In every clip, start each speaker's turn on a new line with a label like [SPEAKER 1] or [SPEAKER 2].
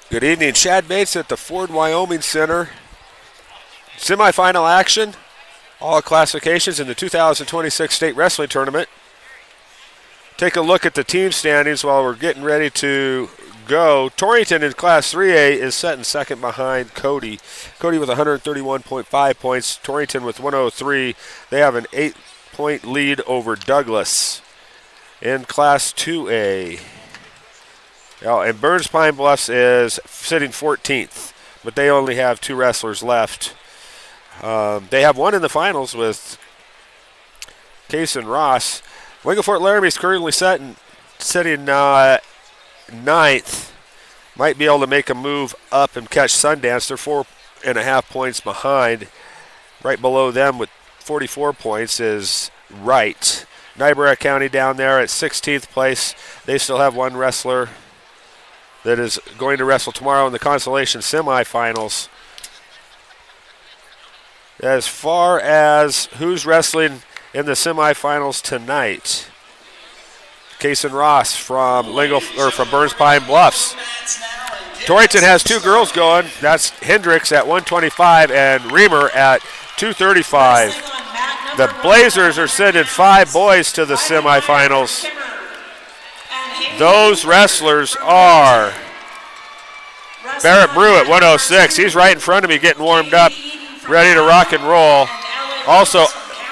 [SPEAKER 1] Good evening. Chad Bates at the Ford Wyoming Center. Semifinal action. All classifications in the 2026 State Wrestling Tournament. Take a look at the team standings while we're getting ready to go. Torrington in Class 3A is set in second behind Cody. Cody with 131.5 points. Torrington with 103. They have an 8-point lead over Douglas. In Class 2A. And Burns Pine Bluffs is sitting 14th, but they only have 2 wrestlers left. They have one in the finals with Case and Ross. Wingo Fort Laramie is currently sitting 9th. Might be able to make a move up and catch Sundance. They're 4.5 points behind. Right below them with 44 points is Wright. Niobrara County down there at 16th place. They still have one wrestler that is going to wrestle tomorrow in the consolation semifinals. As far as who's wrestling in the semifinals tonight, Case and Ross from Burns Pine Bluffs. Torrington has 2 girls going. That's Hendricks at 125 and Reamer at 235. The Blazers are sending 5 boys to the semifinals. Those wrestlers are Barrett Brew at 106. He's right in front of me getting warmed up, ready to rock and roll. Also,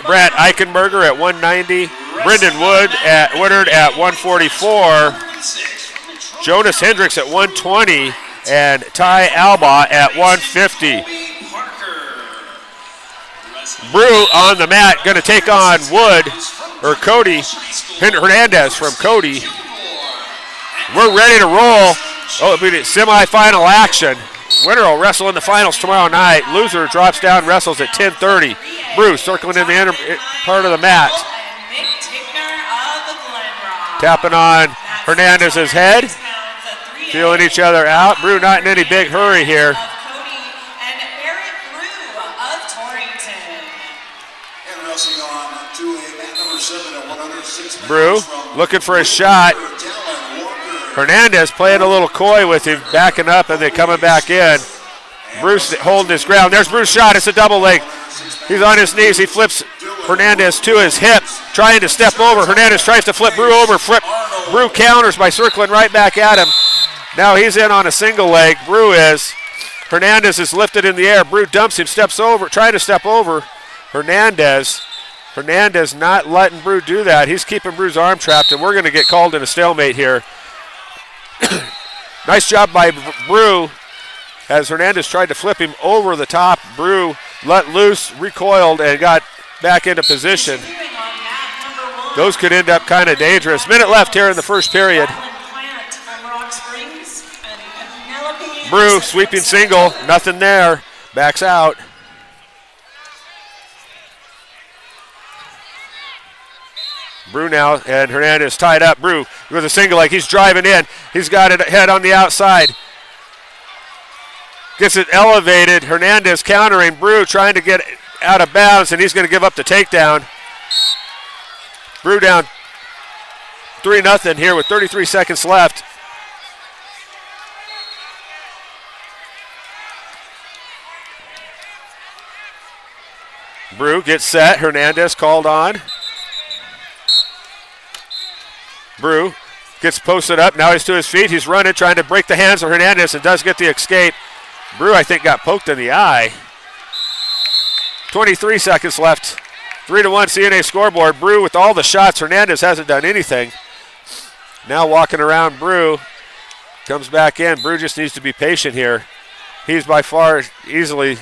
[SPEAKER 1] Brad Eichenberger at 190. Brendan Woodard at 144. Jonas Hendricks at 120. And Ty Alba at 150. Brew on the mat, going to take on Cody Hernandez from Cody. We're ready to roll. Oh, it'll be semifinal action. Winner will wrestle in the finals tomorrow night. Loser drops down, wrestles at 10:30. Brew circling in the inner part of the mat. Tapping on Hernandez's head. Feeling each other out. Brew not in any big hurry here. Brew looking for a shot. Hernandez playing a little coy with him, backing up, and then coming back in. Bruce holding his ground. There's Bruce's shot. It's a double leg. He's on his knees. He flips Hernandez to his hip, trying to step over. Hernandez tries to flip Brew over. Brew counters by circling right back at him. Now he's in on a single leg. Brew is. Hernandez is lifted in the air. Brew dumps him, steps over, trying to step over Hernandez. Hernandez not letting Brew do that. He's keeping Brew's arm trapped, and we're going to get called in a stalemate here. Nice job by Brew as Hernandez tried to flip him over the top. Brew let loose, recoiled, and got back into position. Those could end up kind of dangerous. Minute left here in the first period. Brew sweeping single, nothing there, backs out. Brew now, and Hernandez tied up. Brew with a single leg. He's driving in. He's got it head on the outside. Gets it elevated. Hernandez countering. Brew trying to get out of bounds, and he's going to give up the takedown. Brew down 3-0 here with 33 seconds left. Brew gets set. Hernandez called on. Brew gets posted up. Now he's to his feet. He's running, trying to break the hands of Hernandez, and does get the escape. Brew, I think, got poked in the eye. 23 seconds left. 3-1 CNA scoreboard. Brew with all the shots. Hernandez hasn't done anything. Now walking around Brew. Comes back in. Brew just needs to be patient here. He's by far easily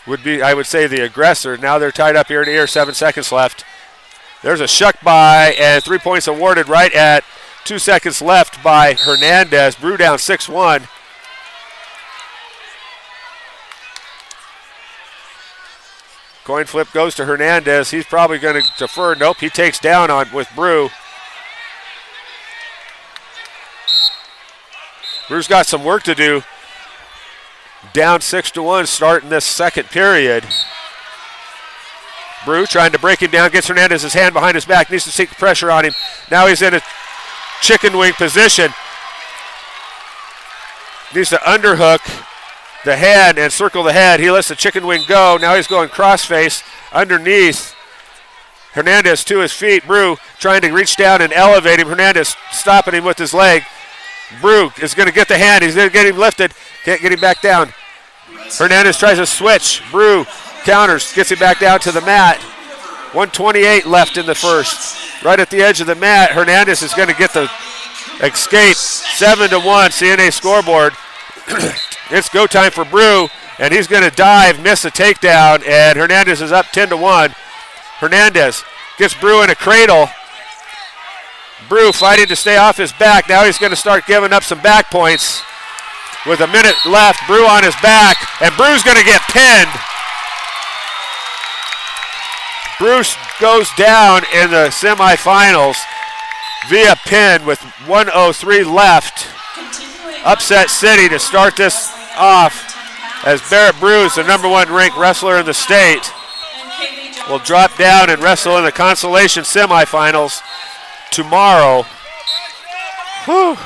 [SPEAKER 1] would be, I would say, the aggressor. Now they're tied up ear to ear. 7 seconds left. There's a shuck by, and 3 points awarded right at 2 seconds left by Hernandez. Brew down 6-1. Coin flip goes to Hernandez. He's probably going to defer. Nope, he takes down with Brew. Brew's got some work to do. Down 6-1 starting this second period. Brew trying to break him down, gets Hernandez's hand behind his back, needs to seek pressure on him. Now he's in a chicken wing position. Needs to underhook the head and circle the head. He lets the chicken wing go. Now he's going crossface underneath. Hernandez to his feet. Brew trying to reach down and elevate him. Hernandez stopping him with his leg. Brew is going to get the hand. He's going to get him lifted. Can't get him back down. Hernandez tries to switch. Brew counters, gets him back down to the mat. 1:28 left in the first. Right at the edge of the mat, Hernandez is going to get the escape. 7-1 CNA scoreboard. It's go time for Brew, and he's going to dive, miss a takedown, and Hernandez is up 10-1. Hernandez gets Brew in a cradle. Brew fighting to stay off his back. Now he's going to start giving up some back points. With a minute left, Brew on his back, and Brew's going to get pinned. Bruce goes down in the semifinals via pin with 1:03 left. Upset City to start this off as Barrett Brews, the number 1 ranked wrestler in the state, will drop down and wrestle in the consolation semifinals tomorrow. Whew.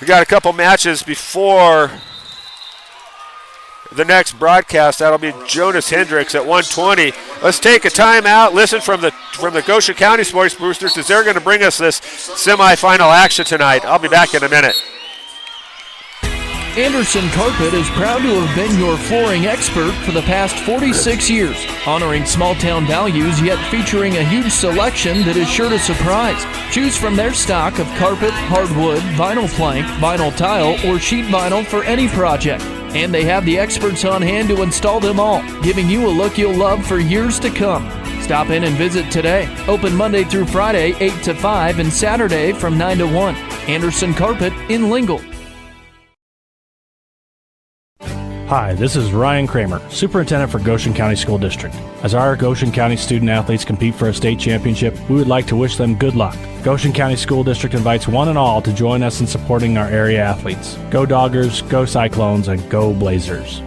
[SPEAKER 1] We got a couple matches before the next broadcast. That'll be Jonas Hendricks at 1:20. Let's take a timeout. Listen from the Goshen County Sports Boosters as they're going to bring us this semifinal action tonight. I'll be back in a minute.
[SPEAKER 2] Anderson Carpet is proud to have been your flooring expert for the past 46 years, honoring small-town values yet featuring a huge selection that is sure to surprise. Choose from their stock of carpet, hardwood, vinyl plank, vinyl tile, or sheet vinyl for any project. And they have the experts on hand to install them all, giving you a look you'll love for years to come. Stop in and visit today. Open Monday through Friday, 8 to 5, and Saturday from 9 to 1. Anderson Carpet in Lingle.
[SPEAKER 3] Hi, this is Ryan Kramer, Superintendent for Goshen County School District. As our Goshen County student athletes compete for a state championship, we would like to wish them good luck. Goshen County School District invites one and all to join us in supporting our area athletes. Go Doggers, go Cyclones, and go Blazers.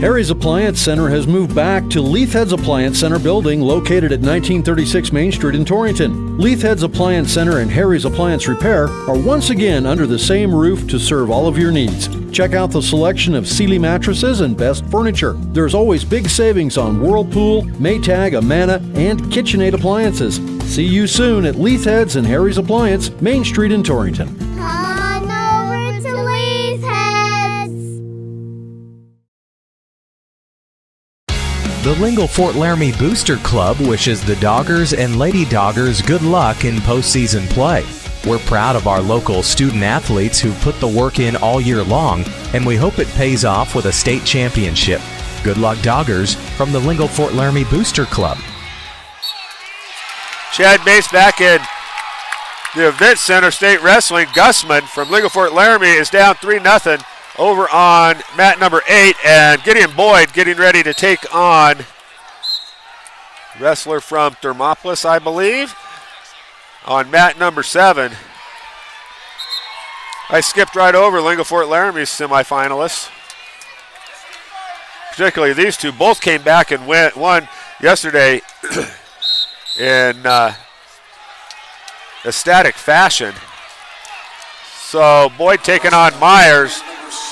[SPEAKER 4] Harry's Appliance Center has moved back to Leithhead's Appliance Center building located at 1936 Main Street in Torrington. Leithhead's Appliance Center and Harry's Appliance Repair are once again under the same roof to serve all of your needs. Check out the selection of Sealy mattresses and best furniture. There's always big savings on Whirlpool, Maytag, Amana, and KitchenAid appliances. See you soon at Leithhead's and Harry's Appliance, Main Street in Torrington.
[SPEAKER 5] The Lingle Fort Laramie Booster Club wishes the Doggers and Lady Doggers good luck in postseason play. We're proud of our local student athletes who put the work in all year long, and we hope it pays off with a state championship. Good luck, Doggers, from the Lingle Fort Laramie Booster Club.
[SPEAKER 1] Chad Bates back in the Event Center State Wrestling. Gussman from Lingle Fort Laramie is down 3-0. Over on mat number 8, and Gideon Boyd getting ready to take on wrestler from Thermopolis, I believe, on mat number 7. I skipped right over Lingle Fort Laramie's semifinalists. Particularly these two. Both came back and won yesterday in ecstatic fashion. So Boyd taking on Myers.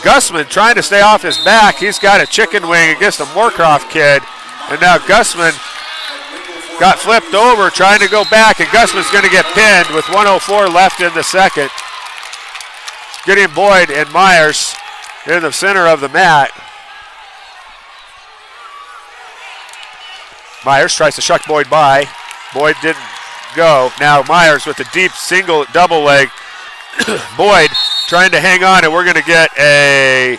[SPEAKER 1] Gussman trying to stay off his back. He's got a chicken wing against the Moorcroft kid. And now Gussman got flipped over trying to go back, and Gussman's going to get pinned with 1:04 left in the second. Gideon Boyd and Myers in the center of the mat. Myers tries to shuck Boyd by. Boyd didn't go. Now Myers with the deep single double leg. Boyd trying to hang on, and we're going to get a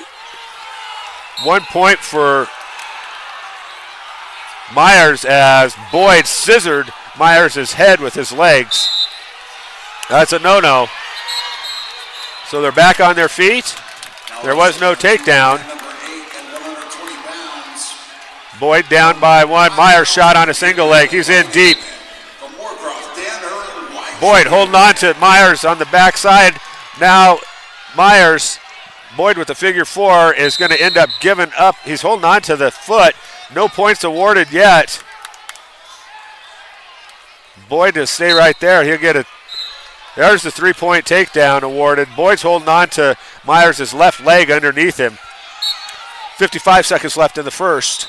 [SPEAKER 1] 1 point for Myers as Boyd scissored Myers' head with his legs. That's a no-no. So they're back on their feet. There was no takedown. Boyd down by 1. Myers shot on a single leg. He's in deep. Boyd holding on to Myers on the backside. Now Myers, Boyd with the figure 4, is going to end up giving up. He's holding on to the foot. No points awarded yet. Boyd to stay right there. He'll get a There's the three-point takedown awarded. Boyd's holding on to Myers' left leg underneath him. 55 seconds left in the first.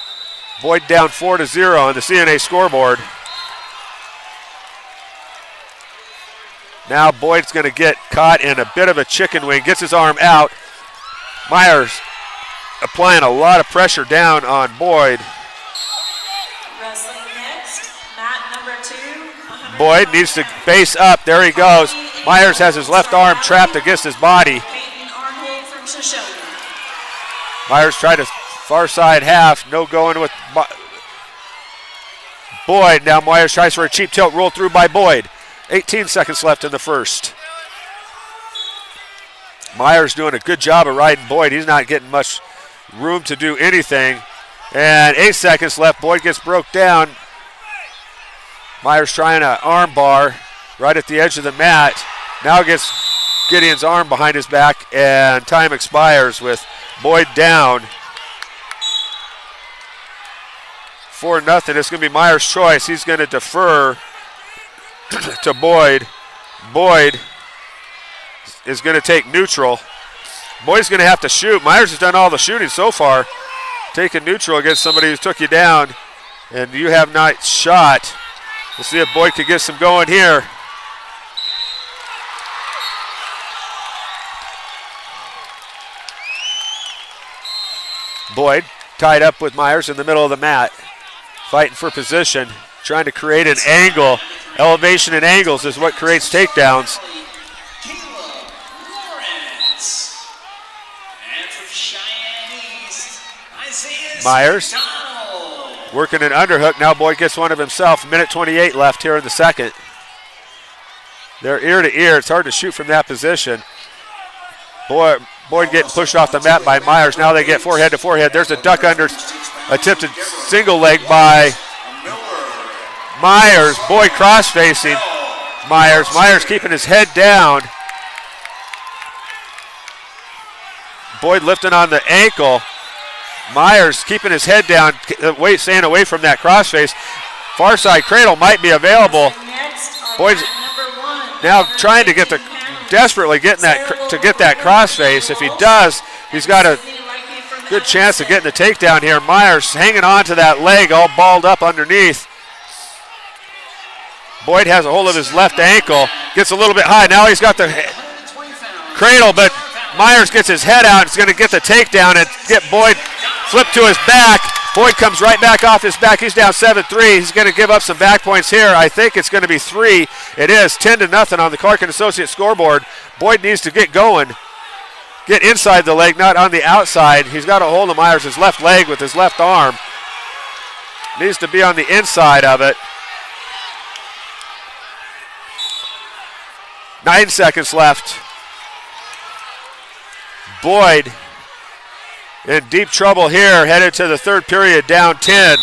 [SPEAKER 1] Boyd down 4-0 on the CNA scoreboard. Now Boyd's going to get caught in a bit of a chicken wing. Gets his arm out. Myers applying a lot of pressure down on Boyd.
[SPEAKER 6] Wrestling next, mat number 2.
[SPEAKER 1] Boyd needs to base up. There he goes. Myers has his left arm trapped against his body.
[SPEAKER 6] Peyton Arnold from Shoshone.
[SPEAKER 1] Myers tried a far side half. No going with Boyd. Now Myers tries for a cheap tilt. Rolled through by Boyd. 18 seconds left in the first. Myers doing a good job of riding Boyd. He's not getting much room to do anything. And 8 seconds left. Boyd gets broke down. Myers trying an arm bar right at the edge of the mat. Now gets Gideon's arm behind his back, and time expires with Boyd down. 4-0. It's going to be Myers' choice. He's going to defer to Boyd. Boyd is going to take neutral. Boyd's going to have to shoot. Myers has done all the shooting so far. Taking neutral against somebody who took you down, and you have not shot. We'll see if Boyd can get some going here. Boyd tied up with Myers in the middle of the mat, fighting for position, trying to create an angle. Elevation and angles is what creates takedowns. Myers working an underhook. Now Boyd gets one of himself. Minute 28 left here in the second. They're ear to ear. It's hard to shoot from that position. Boyd getting pushed off the mat by Myers. Now they get forehead to forehead. There's a duck under, attempted single leg by Myers. Boyd cross-facing Myers. Myers keeping his head down. Boyd lifting on the ankle. Myers keeping his head down, staying away from that crossface. Far side cradle might be available. Boyd's now trying to desperately getting that crossface. If he does, he's got a good chance of getting the takedown here. Myers hanging on to that leg, all balled up underneath. Boyd has a hold of his left ankle, gets a little bit high. Now he's got the cradle, but Myers gets his head out. It's going to get the takedown and get Boyd flipped to his back. Boyd comes right back off his back. He's down 7-3. He's going to give up some back points here. I think it's going to be 3. It is 10-0 on the Clark & Associates scoreboard. Boyd needs to get going. Get inside the leg, not on the outside. He's got a hold of Myers' left leg with his left arm. Needs to be on the inside of it. 9 seconds left. Boyd in deep trouble here, headed to the third period, down 10.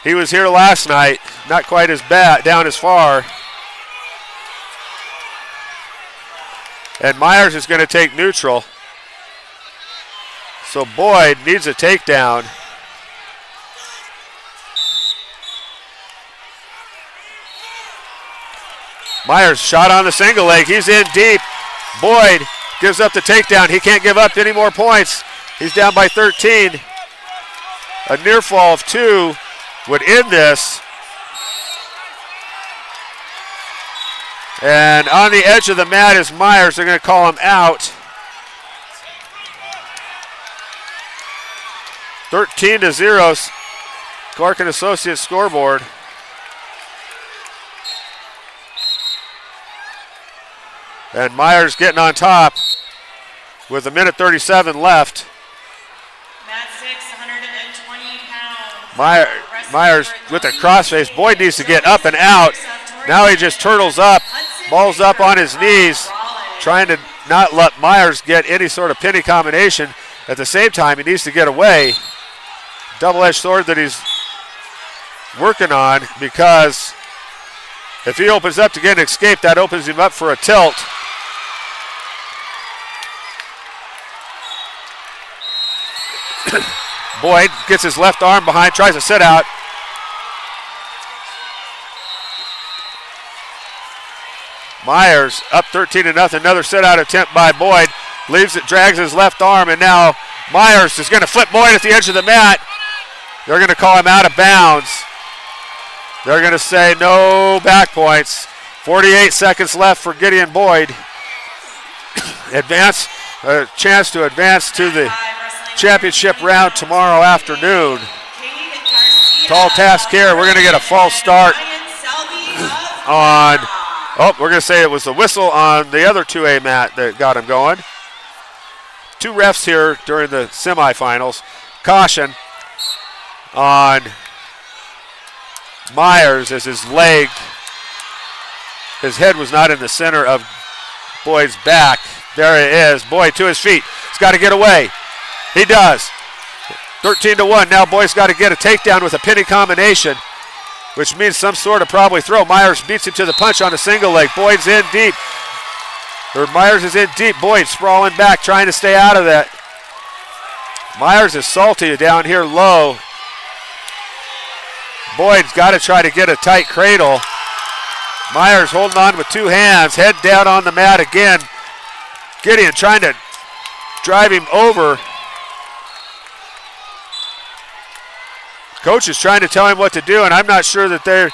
[SPEAKER 1] He was here last night, not quite as bad, down as far. And Myers is going to take neutral. So Boyd needs a takedown. Myers shot on the single leg. He's in deep. Boyd gives up the takedown. He can't give up any more points. He's down by 13. A near fall of 2 would end this. And on the edge of the mat is Myers. They're going to call him out. 13-0, Clark & Associates scoreboard. And Myers getting on top with 1:37 left.
[SPEAKER 6] Mat 6, 120 pounds.
[SPEAKER 1] Myers with the crossface. Boyd needs to get up and out. Now he just turtles up, balls up on his knees, trying to not let Myers get any sort of pinning combination. At the same time, he needs to get away. Double-edged sword that he's working on, because if he opens up to get an escape, that opens him up for a tilt. Boyd gets his left arm behind, tries to sit out. Myers up 13-0. Another sit-out attempt by Boyd. Leaves it, drags his left arm, and now Myers is going to flip Boyd at the edge of the mat. They're going to call him out of bounds. They're going to say no back points. 48 seconds left for Gideon Boyd. A chance to advance to the championship round tomorrow afternoon. Tall task here. We're going to get a false start on, we're going to say it was the whistle on the other 2A mat that got him going. Two refs here during the semifinals. Caution on Myers as his head was not in the center of Boyd's back. There it is. Boyd to his feet. He's got to get away. He does. 13-1. Now Boyd's got to get a takedown with a pinning combination, which means some sort of probably throw. Myers beats him to the punch on a single leg. Boyd's in deep. Myers is in deep. Boyd sprawling back, trying to stay out of that. Myers is salty down here low. Boyd's got to try to get a tight cradle. Myers holding on with two hands, head down on the mat again. Gideon trying to drive him over. Coach is trying to tell him what to do, and I'm not sure that they're.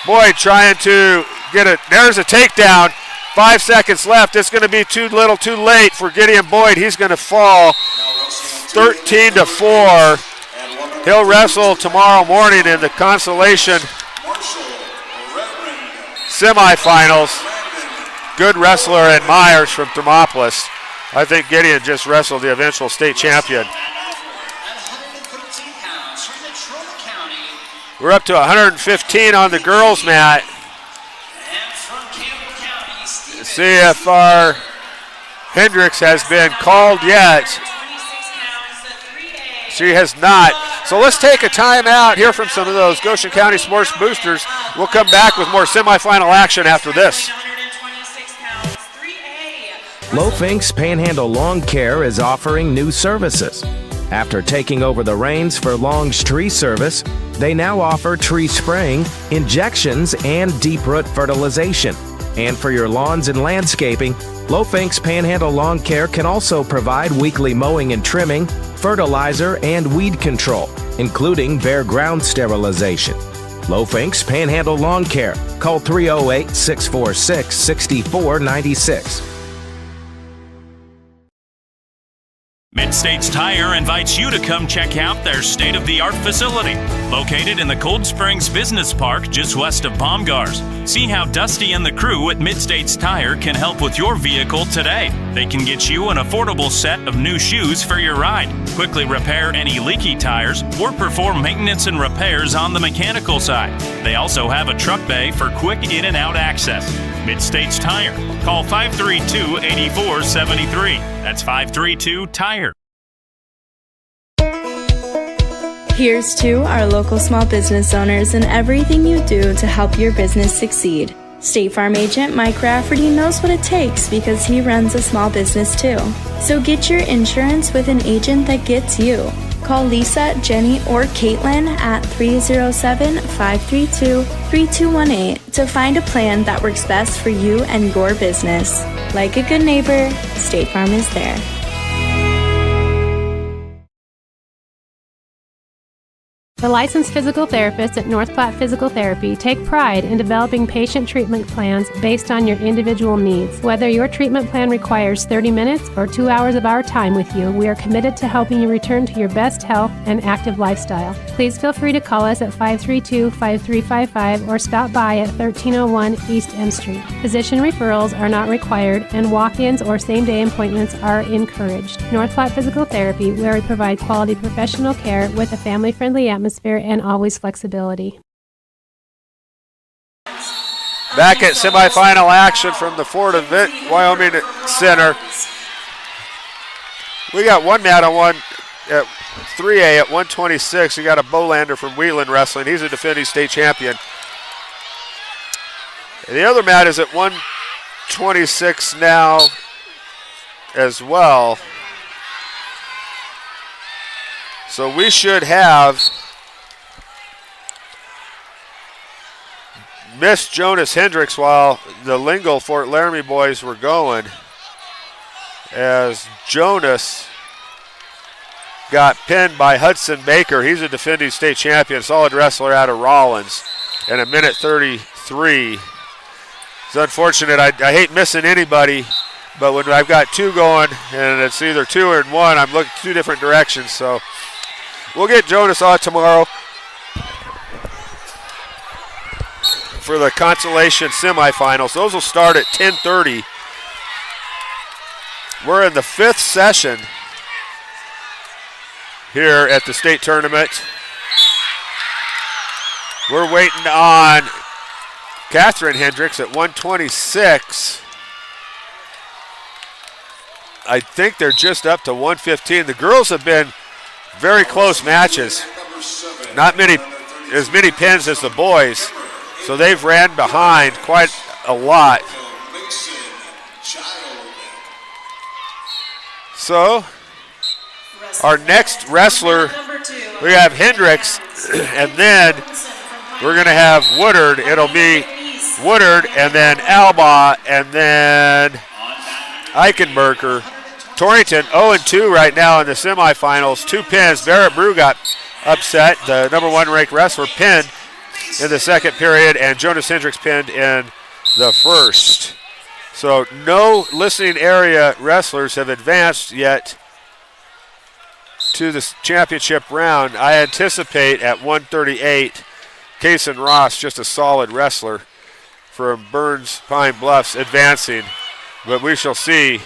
[SPEAKER 1] Boyd trying to get it. There's a takedown. 5 seconds left. It's going to be too little, too late for Gideon Boyd. He's going to fall 13-4. He'll wrestle tomorrow morning in the consolation semifinals. Good wrestler in Myers from Thermopolis. I think Gideon just wrestled the eventual state champion. We're up to 115 on the girls' mat. See if our Hendricks has been called yet. She has not. So let's take a timeout, hear from some of those Goshen County sports boosters. We'll come back with more semifinal action after this.
[SPEAKER 7] Lofinks Panhandle Lawn Care is offering new services. After taking over the reins for Long's tree service, they now offer tree spraying, injections, and deep root fertilization. And for your lawns and landscaping, Lofinks Panhandle Lawn Care can also provide weekly mowing and trimming, fertilizer, and weed control, including bare ground sterilization. Lofinks Panhandle Lawn Care. Call 308-646-6496.
[SPEAKER 8] Mid-States Tire invites you to come check out their state-of-the-art facility, located in the Cold Springs Business Park just west of Baumgars. See how Dusty and the crew at Mid-States Tire can help with your vehicle today. They can get you an affordable set of new shoes for your ride, quickly repair any leaky tires, or perform maintenance and repairs on the mechanical side. They also have a truck bay for quick in and out access. Mid-States Tire. Call 532-8473. That's 532-TIRE.
[SPEAKER 9] Here's to our local small business owners and everything you do to help your business succeed. State Farm agent Mike Rafferty knows what it takes because he runs a small business too. So get your insurance with an agent that gets you. Call Lisa, Jenny, or Caitlin at 307-532-3218 to find a plan that works best for you and your business. Like a good neighbor, State Farm is there.
[SPEAKER 10] The licensed physical therapists at North Platte Physical Therapy take pride in developing patient treatment plans based on your individual needs. Whether your treatment plan requires 30 minutes or 2 hours of our time with you, we are committed to helping you return to your best health and active lifestyle. Please feel free to call us at 532-5355 or stop by at 1301 East M Street. Physician referrals are not required and walk-ins or same-day appointments are encouraged. North Platte Physical Therapy, where we provide quality professional care with a family-friendly atmosphere and always flexibility.
[SPEAKER 1] Back at semifinal action from the Fort Wyoming Center. We got one mat on one at 3A at 126. We got a Bolander from Wheatland Wrestling. He's a defending state champion. And the other mat is at 126 now as well. So we should have missed Jonas Hendricks while the Lingle Fort Laramie boys were going, as Jonas got pinned by Hudson Baker. He's a defending state champion, solid wrestler out of Rollins, in a minute 33. It's unfortunate. I hate missing anybody, but when I've got two going and it's either two or one, I'm looking two different directions. So we'll get Jonas on tomorrow for the consolation semifinals. Those will start at 10:30. We're in the 5th session here at the state tournament. We're waiting on Catherine Hendricks at 126. I think they're just up to 115. The girls have been very close matches. Not as many pins as the boys, so they've ran behind quite a lot. So our next wrestler, we have Hendricks, and then we're going to have Woodard. It'll be Woodard and then Alba and then Eichenberger. Torrington 0-2 right now in the semifinals. 2 pins. Barrett Brew got upset. The number 1 ranked wrestler pinned in the second period, and Jonas Hendricks pinned in the first. So no listening area wrestlers have advanced yet to the championship round. I anticipate at 138, Kason Ross, just a solid wrestler from Burns Pine Bluffs, advancing, but we shall see.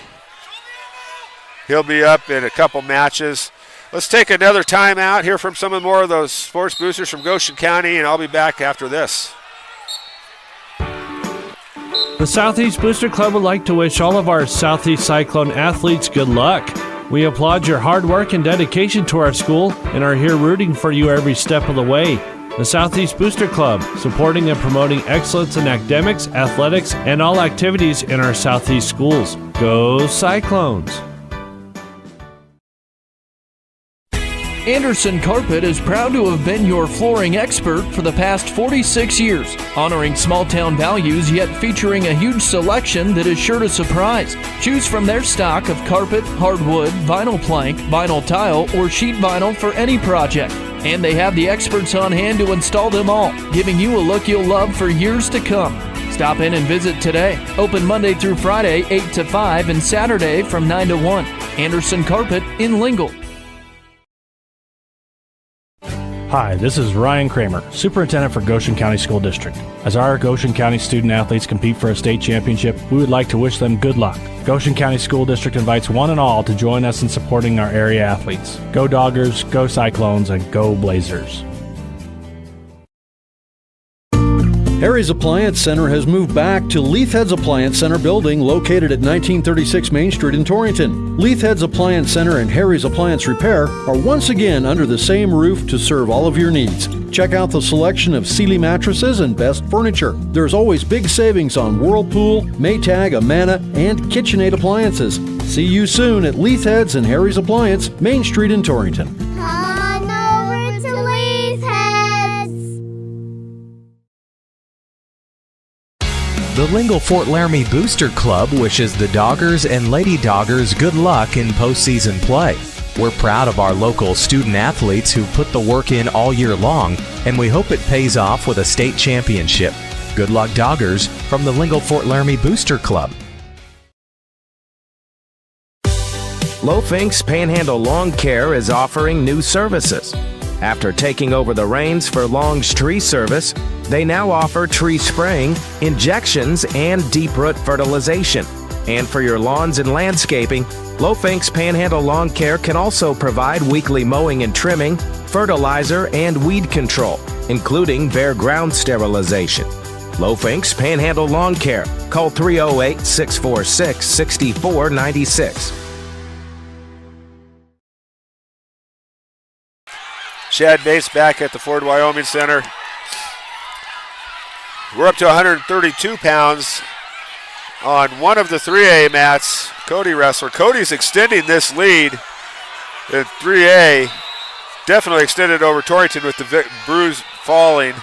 [SPEAKER 1] He'll be up in a couple matches. Let's take another timeout, hear from some more of those sports boosters from Goshen County, and I'll be back after this.
[SPEAKER 11] The Southeast Booster Club would like to wish all of our Southeast Cyclone athletes good luck. We applaud your hard work and dedication to our school and are here rooting for you every step of the way. The Southeast Booster Club, supporting and promoting excellence in academics, athletics, and all activities in our Southeast schools. Go Cyclones!
[SPEAKER 2] Anderson Carpet is proud to have been your flooring expert for the past 46 years, honoring small-town values yet featuring a huge selection that is sure to surprise. Choose from their stock of carpet, hardwood, vinyl plank, vinyl tile, or sheet vinyl for any project. And they have the experts on hand to install them all, giving you a look you'll love for years to come. Stop in and visit today. Open Monday through Friday, 8 to 5, and Saturday from 9 to 1. Anderson Carpet in Lingle.
[SPEAKER 3] Hi, this is Ryan Kramer, Superintendent for Goshen County School District. As our Goshen County student athletes compete for a state championship, we would like to wish them good luck. Goshen County School District invites one and all to join us in supporting our area athletes. Go Doggers, go Cyclones, and go Blazers.
[SPEAKER 4] Harry's Appliance Center has moved back to Leithhead's Appliance Center building located at 1936 Main Street in Torrington. Leithhead's Appliance Center and Harry's Appliance Repair are once again under the same roof to serve all of your needs. Check out the selection of Sealy mattresses and best furniture. There's always big savings on Whirlpool, Maytag, Amana, and KitchenAid appliances. See you soon at Leithhead's and Harry's Appliance, Main Street in Torrington.
[SPEAKER 12] Come over to Leithhead's.
[SPEAKER 5] The Lingle Fort Laramie Booster Club wishes the Doggers and Lady Doggers good luck in postseason play. We're proud of our local student athletes who put the work in all year long, and we hope it pays off with a state championship. Good luck, Doggers, from the Lingle Fort Laramie Booster Club.
[SPEAKER 7] Lofinks Panhandle Lawn Care is offering new services. After taking over the reins for Long's tree service, they now offer tree spraying, injections, and deep root fertilization. And for your lawns and landscaping, Lofinks Panhandle Lawn Care can also provide weekly mowing and trimming, fertilizer, and weed control, including bare ground sterilization. Lofinks Panhandle Lawn Care. Call 308-646-6496.
[SPEAKER 1] Chad Bates back at the Ford Wyoming Center. We're up to 132 pounds on one of the 3A mats. Cody wrestler. Cody's extending this lead in 3A. Definitely extended over Torrington with the bruise falling.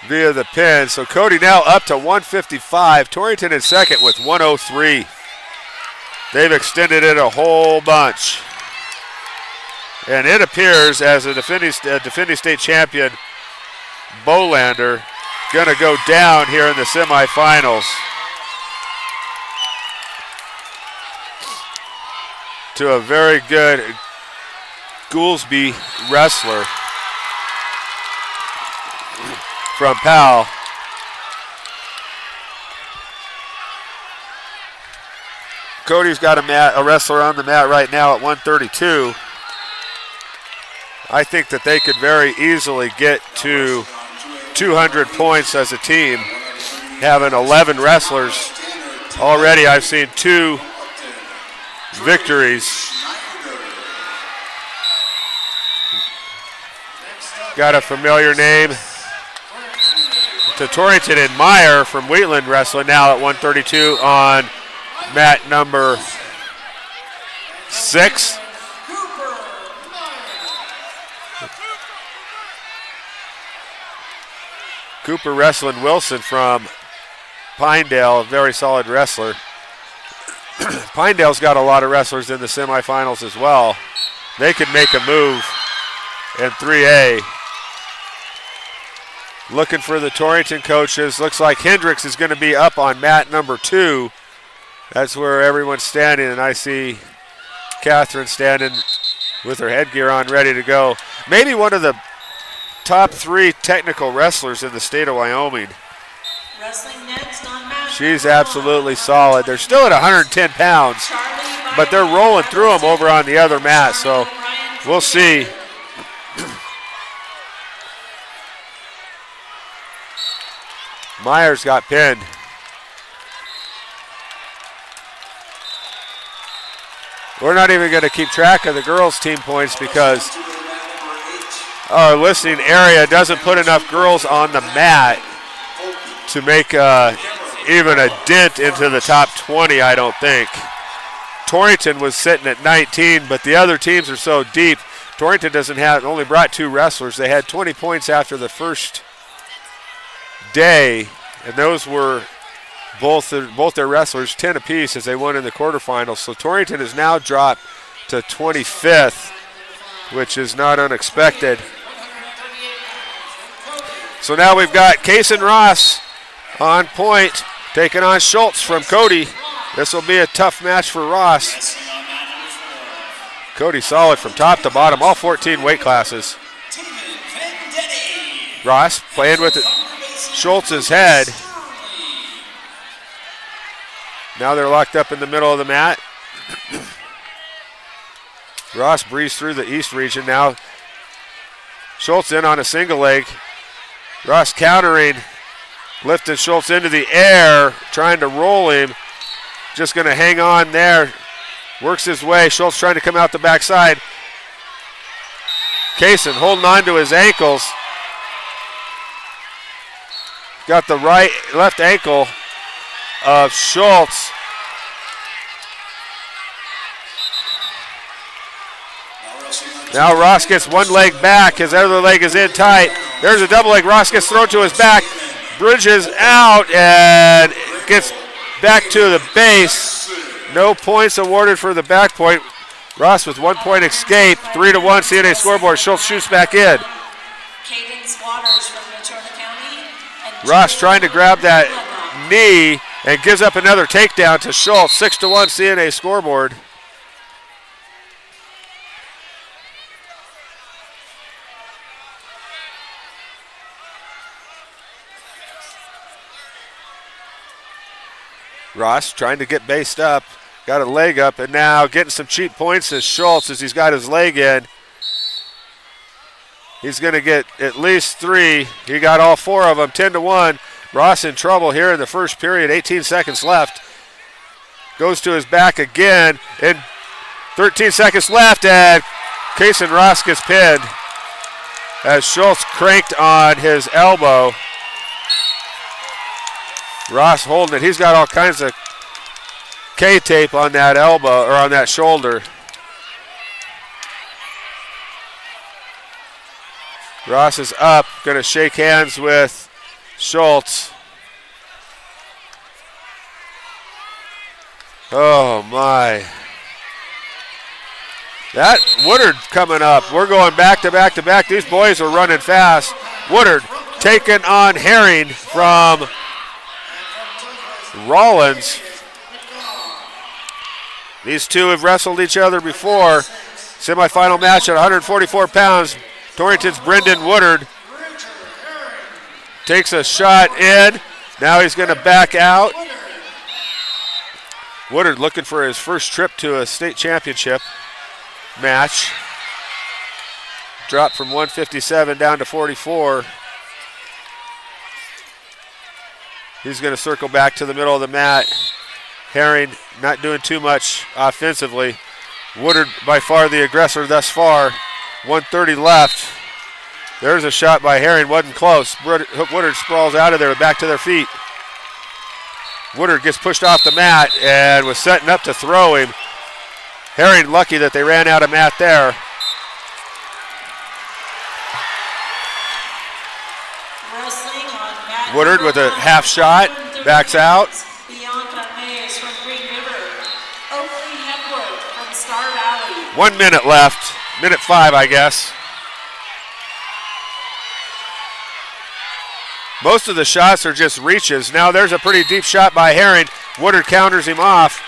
[SPEAKER 1] via the pin. So Cody now up to 155. Torrington in second with 103. They've extended it a whole bunch. And it appears as a defending state champion, Bolander, going to go down here in the semifinals to a very good Goolsby wrestler from Powell. Cody's got a wrestler on the mat right now at 132. I think that they could very easily get to 200 points as a team, having 11 wrestlers. Already I've seen 2 victories. Got a familiar name to Torrington and Meyer from Wheatland Wrestling now at 132 on mat number 6. Cooper wrestling Wilson from Pinedale, a very solid wrestler. Pinedale's got a lot of wrestlers in the semifinals as well. They could make a move in 3A. Looking for the Torrington coaches. Looks like Hendricks is going to be up on mat number 2. That's where everyone's standing, and I see Catherine standing with her headgear on, ready to go. Maybe one of the top 3 technical wrestlers in the state of Wyoming. She's absolutely solid. They're still at 110 pounds, but they're rolling through them over on the other mat, so we'll see. Myers got pinned. We're not even going to keep track of the girls' team points because our listening area doesn't put enough girls on the mat to make even a dent into the top 20, I don't think. Torrington was sitting at 19, but the other teams are so deep. Torrington only brought 2 wrestlers. They had 20 points after the first day, and those were both their wrestlers 10 apiece as they won in the quarterfinals. So Torrington has now dropped to 25th, which is not unexpected. So now we've got Kaysen Ross on point, taking on Schultz from Cody. This will be a tough match for Ross. Cody solid from top to bottom, all 14 weight classes. Ross playing with Schultz's head. Now they're locked up in the middle of the mat. Ross breezed through the east region. Now Schultz in on a single leg. Ross countering, lifting Schultz into the air, trying to roll him. Just going to hang on there. Works his way. Schultz trying to come out the backside. Kaysen holding on to his ankles. Got the left ankle of Schultz. Now Ross gets one leg back. His other leg is in tight. There's a double leg. Ross gets thrown to his back. Bridges out and gets back to the base. No points awarded for the back point. Ross with 1 point escape. 3-1 CNA scoreboard. Schultz shoots back in. Ross trying to grab that knee and gives up another takedown to Schultz. 6-1 CNA scoreboard. Ross trying to get based up, got a leg up, and now getting some cheap points is Schultz as he's got his leg in. He's going to get at least 3. He got all 4 of them, 10-1. Ross in trouble here in the first period, 18 seconds left. Goes to his back again, and 13 seconds left, and Kaysen Ross gets pinned as Schultz cranked on his elbow. Ross holding it. He's got all kinds of K-tape on that elbow, or on that shoulder. Ross is up, going to shake hands with Schultz. Oh, my. That Woodard coming up. We're going back to back to back. These boys are running fast. Woodard taking on Herring from Rollins. These two have wrestled each other before. Semifinal match at 144 pounds. Torrington's Brendan Woodard takes a shot in. Now he's going to back out. Woodard looking for his first trip to a state championship match. Dropped from 157 down to 44. He's going to circle back to the middle of the mat. Herring not doing too much offensively. Woodard by far the aggressor thus far. 1:30 left. There's a shot by Herring, wasn't close. Woodard sprawls out of there, back to their feet. Woodard gets pushed off the mat and was setting up to throw him. Herring lucky that they ran out of mat there. Woodard with a half shot, backs out. 1 minute left, minute 5, I guess. Most of the shots are just reaches. Now there's a pretty deep shot by Herring. Woodard counters him off.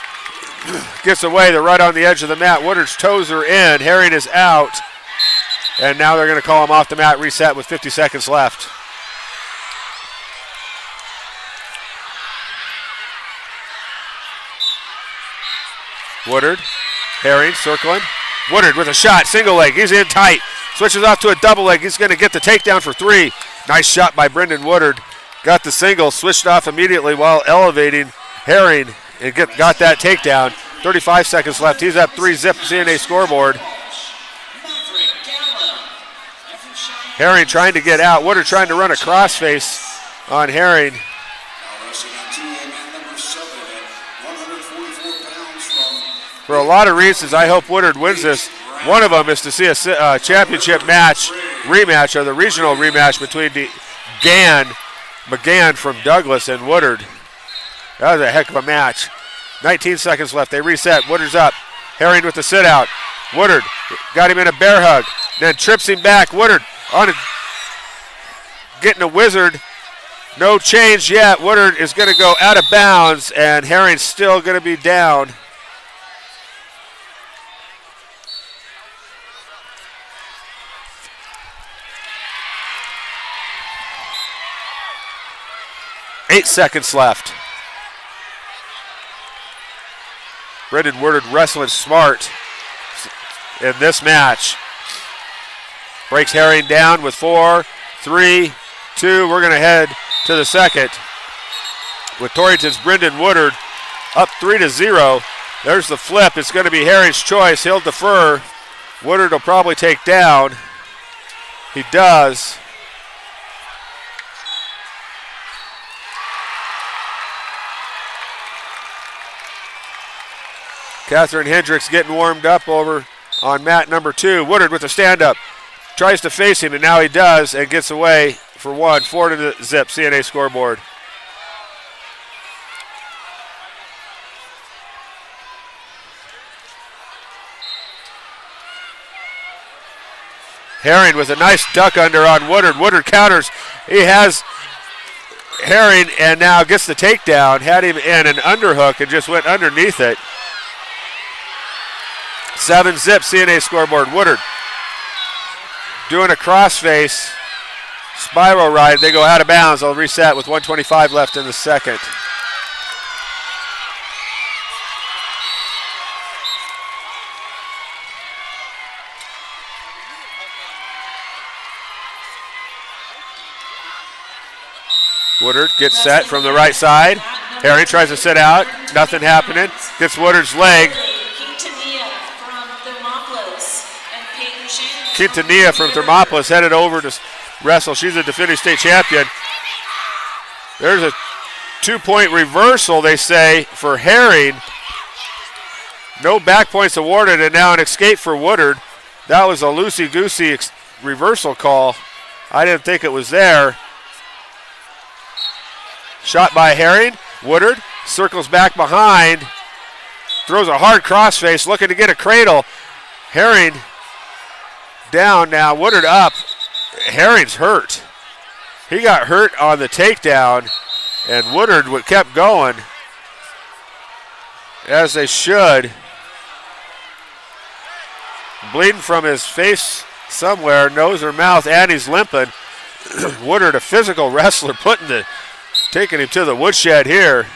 [SPEAKER 1] Gets away, they're right on the edge of the mat. Woodard's toes are in, Herring is out. And now they're going to call him off the mat, reset with 50 seconds left. Woodard, Herring circling. Woodard with a shot, single leg, he's in tight. Switches off to a double leg, he's going to get the takedown for 3. Nice shot by Brendan Woodard. Got the single, switched off immediately while elevating Herring and got that takedown. 35 seconds left, he's up 3 zip CNA scoreboard. Herring trying to get out, Woodard trying to run a crossface on Herring. For a lot of reasons, I hope Woodard wins this. One of them is to see a championship match, rematch, or the regional rematch between McGann from Douglas and Woodard. That was a heck of a match. 19 seconds left. They reset. Woodard's up. Herring with the sit out. Woodard got him in a bear hug, then trips him back. Woodard getting a wizard. No change yet. Woodard is going to go out of bounds, and Herring's still going to be down. Eight seconds left. Brendan Woodard wrestling smart in this match. Breaks Herring down with 4, 3, 2. We're going to head to the second with Torrington's Brendan Woodard up 3-0. There's the flip. It's going to be Herring's choice. He'll defer. Woodard will probably take down. He does. Catherine Hendricks getting warmed up over on mat number 2. Woodard with a stand-up. Tries to face him, and now he does, and gets away for 1. 4 to the zip, CNA scoreboard. Herring with a nice duck under on Woodard. Woodard counters. He has Herring and now gets the takedown. Had him in an underhook and just went underneath it. 7 zip, CNA scoreboard. Woodard doing a crossface spiral ride. They go out of bounds. They'll reset with 1:25 left in the second. Woodard gets set from the right side. Herring tries to sit out. Nothing happening. Gets Woodard's leg. Quintanilla from Thermopolis headed over to wrestle. She's a defending state champion. There's a 2-point reversal, they say, for Herring. No back points awarded, and now an escape for Woodard. That was a loosey-goosey reversal call. I didn't think it was there. Shot by Herring. Woodard circles back behind. Throws a hard crossface, looking to get a cradle. Herring down now. Woodard up. Herring's hurt. He got hurt on the takedown, and Woodard kept going, as they should. Bleeding from his face somewhere, nose or mouth, and he's limping. Woodard, a physical wrestler, taking him to the woodshed here.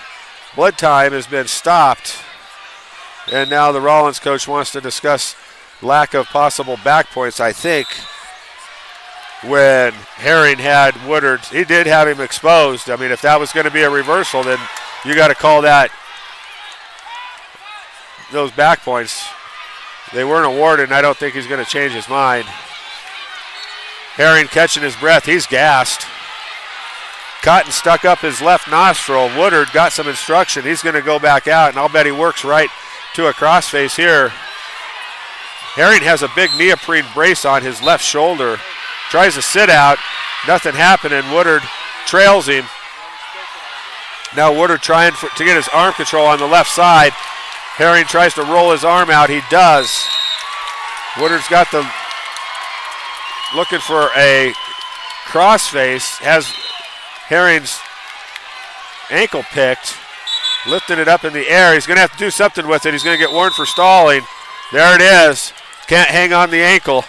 [SPEAKER 1] Blood time has been stopped. And now the Rollins coach wants to discuss lack of possible back points, I think. When Herring had Woodard, he did have him exposed. I mean, if that was going to be a reversal, then you got to call those back points. They weren't awarded, and I don't think he's going to change his mind. Herring catching his breath. He's gassed. Cotton stuck up his left nostril. Woodard got some instruction. He's going to go back out, and I'll bet he works right to a crossface here. Herring has a big neoprene brace on his left shoulder. Tries to sit out. Nothing happening. Woodard trails him. Now Woodard trying to get his arm control on the left side. Herring tries to roll his arm out. He does. Woodard's got looking for a crossface. Has Herring's ankle picked. Lifting it up in the air. He's going to have to do something with it. He's going to get warned for stalling. There it is. Can't hang on the ankle.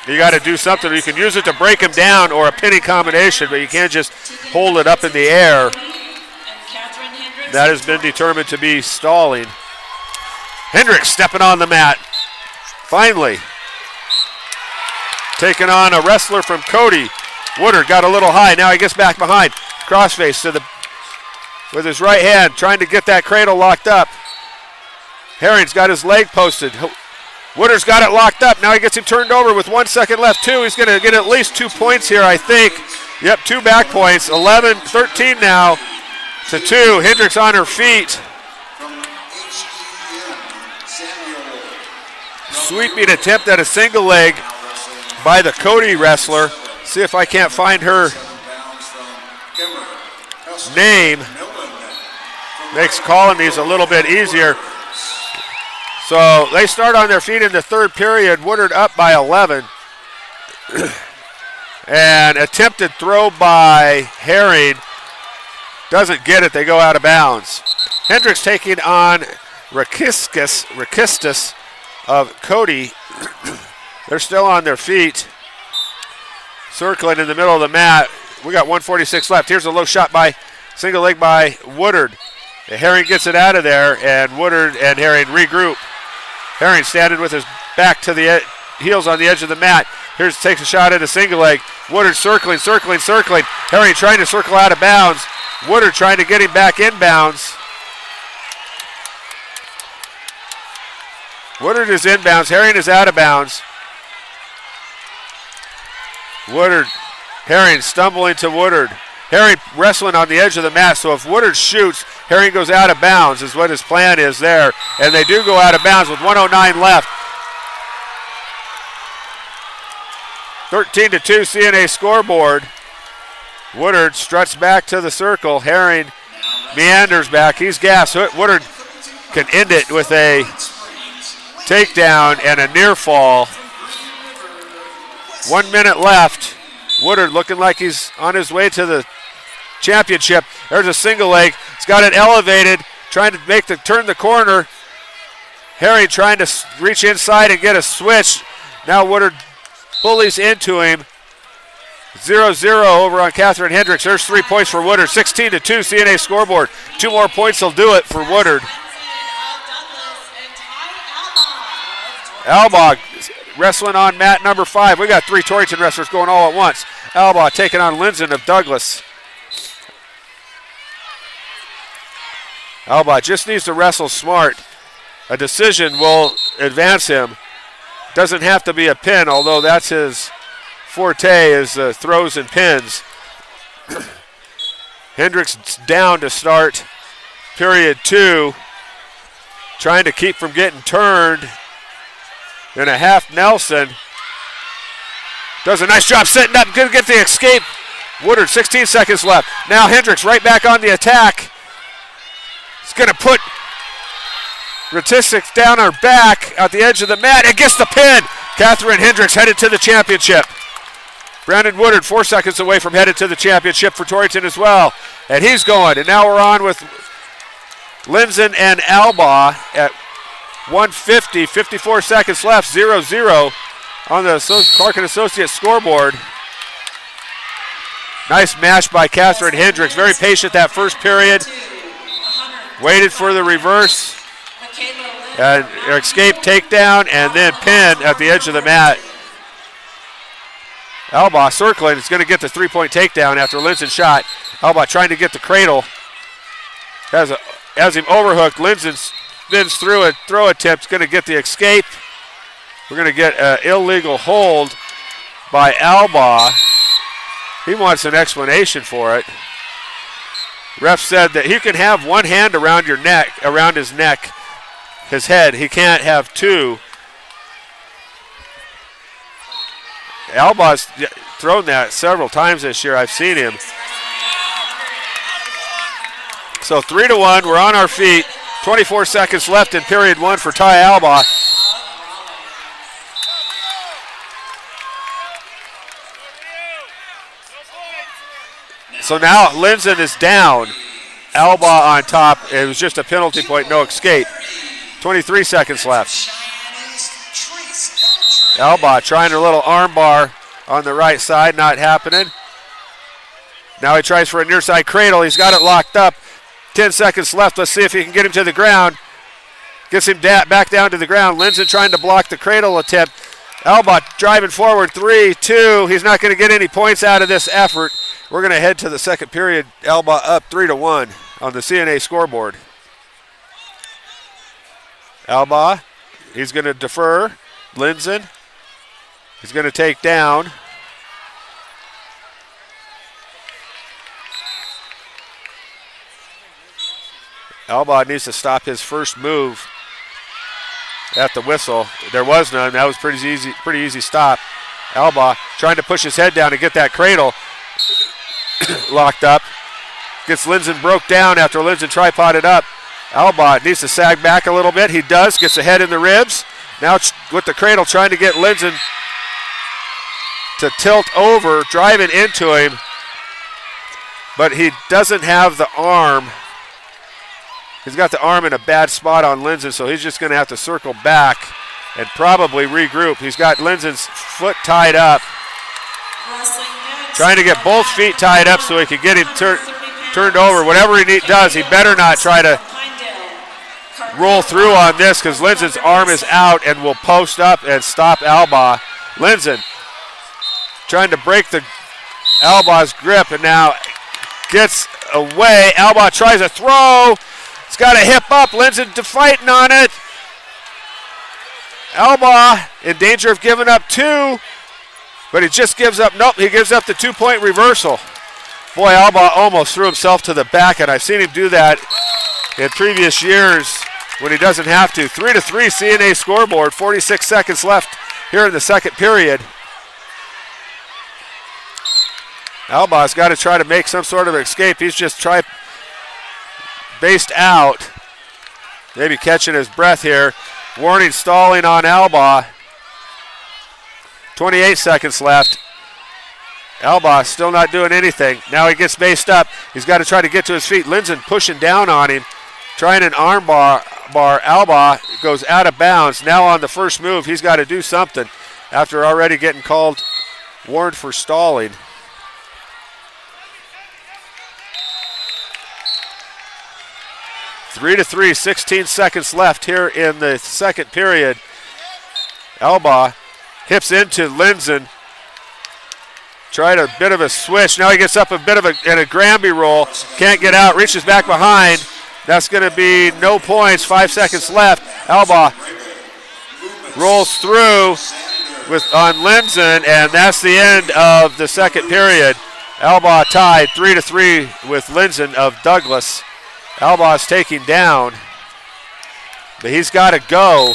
[SPEAKER 1] You got to do something. You can use it to break him down or a pinning combination, but you can't just hold it up in the air. That has been determined to be stalling. Hendricks stepping on the mat. Finally. Taking on a wrestler from Cody. Woodard got a little high. Now he gets back behind. Crossface with his right hand, trying to get that cradle locked up. Herring's got his leg posted. Woodard's got it locked up. Now he gets him turned over with 1 second left. He's going to get at least 2 points here, I think. Yep, 2 back points. 13 now to 2. Hendricks on her feet. Sweeping attempt at a single leg by the Cody wrestler. See if I can't find her name. Makes calling these a little bit easier. So they start on their feet in the third period. Woodard up by 11. And attempted throw by Herring. Doesn't get it. They go out of bounds. Hendricks taking on Rakistis of Cody. They're still on their feet. Circling in the middle of the mat. We got 1:46 left. Here's a low shot single leg by Woodard. Herring gets it out of there, and Woodard and Herring regroup. Herring standing with his back to the heels on the edge of the mat. Takes a shot at a single leg. Woodard circling. Herring trying to circle out of bounds. Woodard trying to get him back in bounds. Woodard is in bounds. Herring is out of bounds. Herring stumbling to Woodard. Herring wrestling on the edge of the mat, so if Woodard shoots, Herring goes out of bounds is what his plan is there. And they do go out of bounds with 1:09 left. 13-2 CNA scoreboard. Woodard struts back to the circle. Herring meanders back. He's gassed. Woodard can end it with a takedown and a near fall. 1 minute left. Woodard looking like he's on his way to the championship. There's a single leg. He's got it elevated, trying to turn the corner. Herring trying to reach inside and get a switch. Now Woodard bullies into him. 0-0 over on Catherine Hendricks. There's 3 points for Woodard. 16-2 CNA scoreboard. 2 more points will do it for Woodard. Albaugh wrestling on mat number 5. We got 3 Torrington wrestlers going all at once. Albaugh taking on Linson of Douglas. Albaugh just needs to wrestle smart. A decision will advance him. Doesn't have to be a pin, although that's his forte, is throws and pins. Hendricks down to start period 2. Trying to keep from getting turned. In a half Nelson. Does a nice job setting up. Going to get the escape Woodard, 16 seconds left. Now Hendricks right back on the attack. He's going to put Ratisik down her back at the edge of the mat and gets the pin. Catherine Hendricks headed to the championship. Brandon Woodard 4 seconds away from headed to the championship for Torrington as well. And he's going. And now we're on with Linzen and Alba at 150, 54 seconds left, 0-0 on the Clark and Associates scoreboard. Nice mash by Catherine Hendricks. Very patient that first period. Waited for the reverse and escape takedown and then pin at the edge of the mat. Alba circling is going to get the three-point takedown after Linzen shot. Alba trying to get the cradle. Has him overhooked. Linzen spins through a throw attempt. Going to get the escape. We're going to get an illegal hold by Alba. He wants an explanation for it. Ref said that he can have one hand around your neck, around his neck, his head. He can't have two. Alba's thrown that several times this year. I've seen him. So 3-1, we're on our feet. 24 seconds left in period one for Ty Alba. So now Linzen is down. Alba on top. It was just a penalty point, no escape. 23 seconds left. Alba trying a little arm bar on the right side, not happening. Now he tries for a near side cradle. He's got it locked up. 10 seconds left. Let's see if he can get him to the ground. Gets him back down to the ground. Linzen trying to block the cradle attempt. Alba driving forward, 3-2. He's not going to get any points out of this effort. We're going to head to the second period. Alba up 3-1 on the CNA scoreboard. Alba, he's going to defer. Linzen, he's going to take down. Alba needs to stop his first move at the whistle. There was none. That was pretty easy stop. Alba trying to push his head down to get that cradle locked up. Gets Linzen broke down after Linzen tripoded up. Alba needs to sag back a little bit. He does. Gets a head in the ribs. Now with the cradle trying to get Linzen to tilt over, driving into him. But he doesn't have the arm. He's got the arm in a bad spot on Linzen, so he's just going to have to circle back and probably regroup. He's got Linzen's foot tied up. Trying to get both feet tied up so he can get him turned over. Whatever he does, he better not try to roll through on this because Linzen's arm is out and will post up and stop Alba. Linzen trying to break the Alba's grip and now gets away. Alba tries a throw. He's got a hip up. Linzen fighting on it. Alba in danger of giving up two, but he just gives up. Nope, he gives up the 2-point reversal. Boy, Alba almost threw himself to the back, and I've seen him do that in previous years when he doesn't have to. 3-3 CNA scoreboard, 46 seconds left here in the second period. Alba's got to try to make some sort of escape. He's just based out. Maybe catching his breath here. Warning stalling on Alba. 28 seconds left. Alba still not doing anything. Now he gets based up. He's got to try to get to his feet. Linzen pushing down on him. Trying an arm bar. Alba goes out of bounds. Now on the first move, he's got to do something after already getting warned for stalling. Three to 3, 16 seconds left here in the second period. Alba hips into Linzen. Tried a bit of a switch. Now he gets up a bit of a Granby roll. Can't get out, reaches back behind. That's going to be no points, 5 seconds left. Alba rolls through on Linzen, and that's the end of the second period. Alba tied 3-3 with Linzen of Douglas. Alba's taking down, but he's got to go.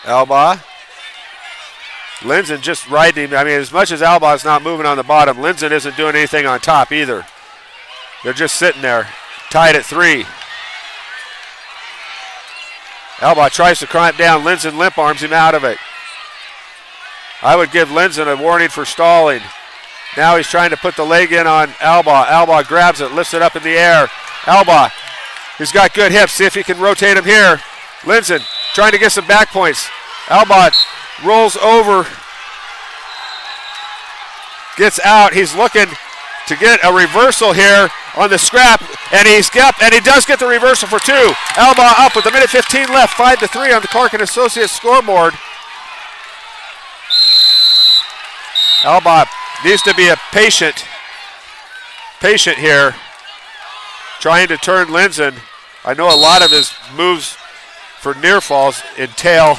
[SPEAKER 1] Alba. Lindsay just riding him. I mean, as much as Alba's not moving on the bottom, Lindsay isn't doing anything on top either. They're just sitting there, tied at 3. Alba tries to climb down. Lindsay limp arms him out of it. I would give Lindsay a warning for stalling. Now he's trying to put the leg in on Alba. Alba grabs it, lifts it up in the air. Alba, he's got good hips. See if he can rotate him here. Lindsay trying to get some back points. Alba rolls over, gets out. He's looking to get a reversal here on the scrap, and he does get the reversal for 2. Alba up with a minute 15 left, 5-3 on the Clark and Associates scoreboard. Alba needs to be a patient here, trying to turn Lindsay. I know a lot of his moves for near falls entail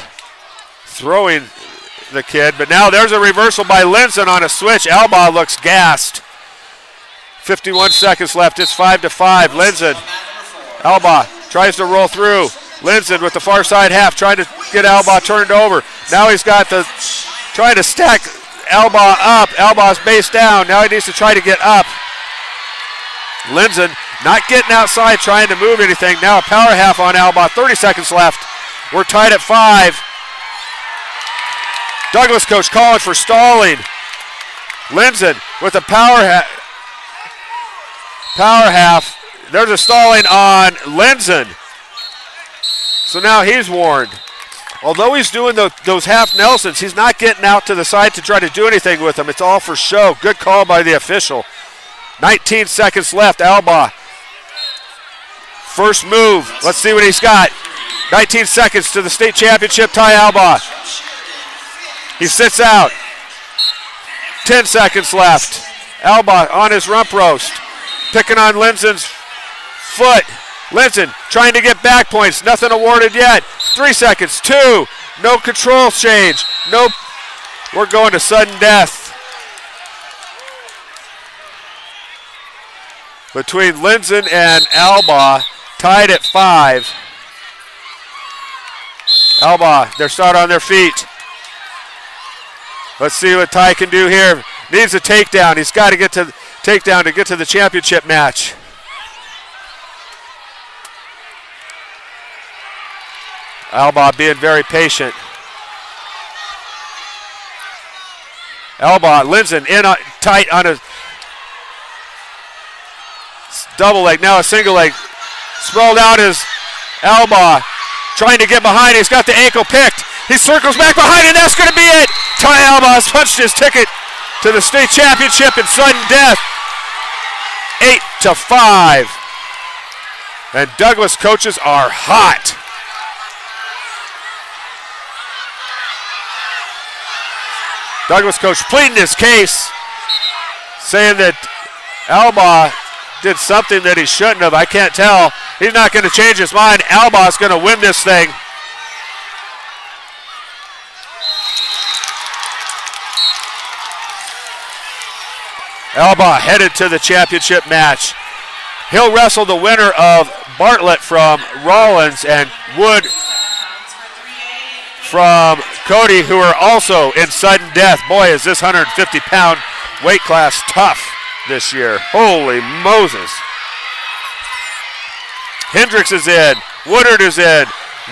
[SPEAKER 1] throwing the kid, but now there's a reversal by Lindsay on a switch. Alba looks gassed. 51 seconds left. It's 5-5. Lindsay. Alba tries to roll through. Lindsay with the far side half trying to get Alba turned over. Now he's got trying to stack Alba up. Alba's base down. Now he needs to try to get up. Lindsay not getting outside, trying to move anything. Now a power half on Alba. 30 seconds left. We're tied at 5. Douglas coach calling for stalling. Lindsay with a power half. There's a stalling on Lindsay. So now he's warned. Although he's doing those half Nelsons, he's not getting out to the side to try to do anything with them. It's all for show. Good call by the official. 19 seconds left. Alba. First move. Let's see what he's got. 19 seconds to the state championship tie. Alba. He sits out. 10 seconds left. Alba on his rump roast. Picking on Lindsay's foot. Lindsay trying to get back points. Nothing awarded yet. 3 seconds. 2. No control change. Nope. We're going to sudden death between Lindsay and Alba. Tied at 5. Alba, they're starting on their feet. Let's see what Ty can do here. Needs a takedown. He's got to get to takedown to get to the championship match. Alba being very patient. Alba, Lindsay in tight on a double leg, now a single leg. Sprawled out is Alba, trying to get behind. He's got the ankle picked. He circles back behind, and that's going to be it. Ty Alba has punched his ticket to the state championship in sudden death. 8-5. And Douglas coaches are hot. Douglas coach pleading his case, saying that Alba did something that he shouldn't have. I can't tell. He's not going to change his mind. Alba's going to win this thing. Alba headed to the championship match. He'll wrestle the winner of Bartlett from Rollins and Wood from Cody, who are also in sudden death. Boy, is this 150-pound weight class tough this year. Holy Moses. Hendricks is in. Woodard is in.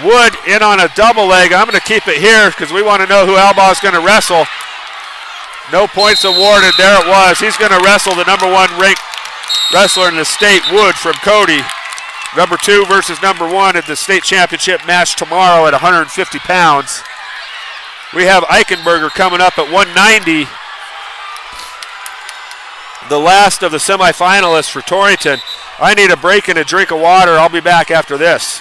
[SPEAKER 1] Wood in on a double leg. I'm going to keep it here because we want to know who Alba is going to wrestle. No points awarded. There it was. He's going to wrestle the number 1 ranked wrestler in the state, Wood from Cody. Number 2 versus number 1 at the state championship match tomorrow at 150 pounds. We have Eichenberger coming up at 190. The last of the semifinalists for Torrington. I need a break and a drink of water. I'll be back after this.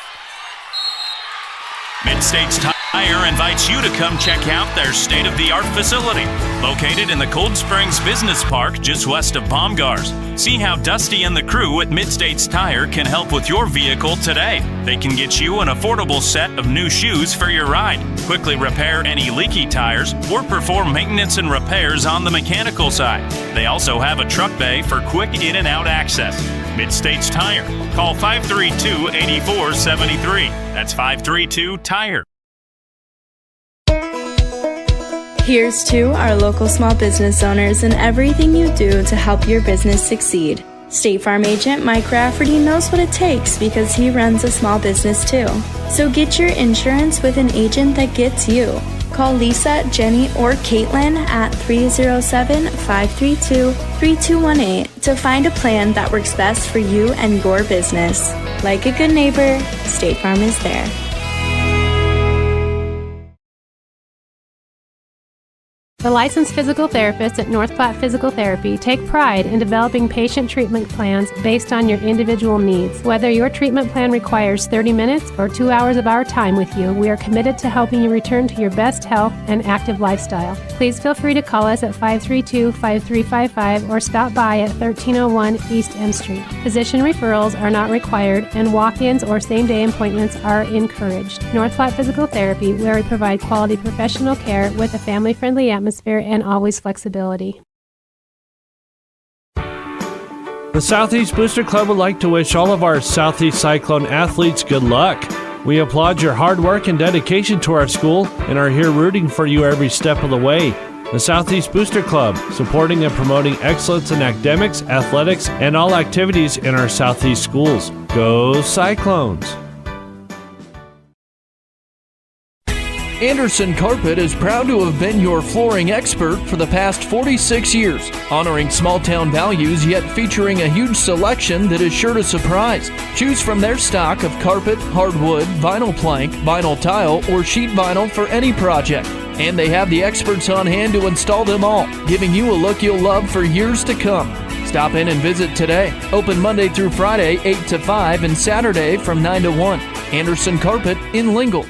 [SPEAKER 8] Mid-States Tire invites you to come check out their state-of-the-art facility, located in the Cold Springs Business Park just west of Baumgars. See how Dusty and the crew at Mid-States Tire can help with your vehicle today. They can get you an affordable set of new shoes for your ride, quickly repair any leaky tires, or perform maintenance and repairs on the mechanical side. They also have a truck bay for quick in and out access. Mid-States Tire. Call 532-8473. That's 532-TIRE.
[SPEAKER 9] Here's to our local small business owners and everything you do to help your business succeed. State Farm agent Mike Rafferty knows what it takes because he runs a small business too. So get your insurance with an agent that gets you. Call Lisa, Jenny, or Caitlin at 307-532-3218 to find a plan that works best for you and your business. Like a good neighbor, State Farm is there.
[SPEAKER 10] The licensed physical therapists at North Platte Physical Therapy take pride in developing patient treatment plans based on your individual needs. Whether your treatment plan requires 30 minutes or 2 hours of our time with you, we are committed to helping you return to your best health and active lifestyle. Please feel free to call us at 532-5355 or stop by at 1301 East M Street. Physician referrals are not required and walk-ins or same-day appointments are encouraged. North Platte Physical Therapy, where we provide quality professional care with a family-friendly atmosphere and always flexibility.
[SPEAKER 11] The Southeast Booster Club would like to wish all of our Southeast Cyclone athletes good luck. We applaud your hard work and dedication to our school and are here rooting for you every step of the way. The Southeast Booster Club, supporting and promoting excellence in academics, athletics, and all activities in our Southeast schools. Go Cyclones!
[SPEAKER 2] Anderson Carpet is proud to have been your flooring expert for the past 46 years, honoring small-town values yet featuring a huge selection that is sure to surprise. Choose from their stock of carpet, hardwood, vinyl plank, vinyl tile, or sheet vinyl for any project. And they have the experts on hand to install them all, giving you a look you'll love for years to come. Stop in and visit today. Open Monday through Friday, 8 to 5, and Saturday from 9 to 1. Anderson Carpet in Lingle.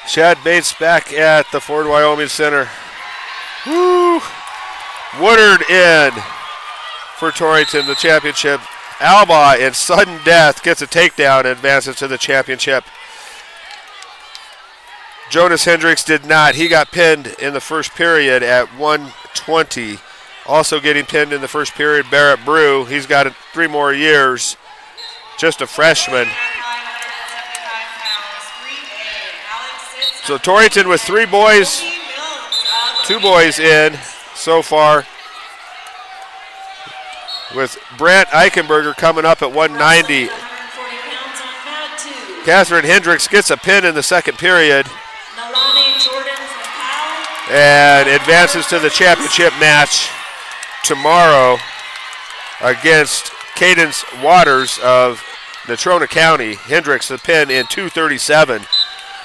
[SPEAKER 1] Chad Bates back at the Ford Wyoming Center. Woo! Woodard in for Torrington, the championship. Alba in sudden death gets a takedown and advances to the championship. Jonas Hendricks did not. He got pinned in the first period at 120. Also getting pinned in the first period, Barrett Brew. He's got 3 more years. Just a freshman. So Torrington with 3 boys, 2 boys in so far, with Brant Eichenberger coming up at 190. Catherine Hendricks gets a pin in the second period and advances to the championship match tomorrow against Cadence Waters of Natrona County. Hendricks the pin in 2:37.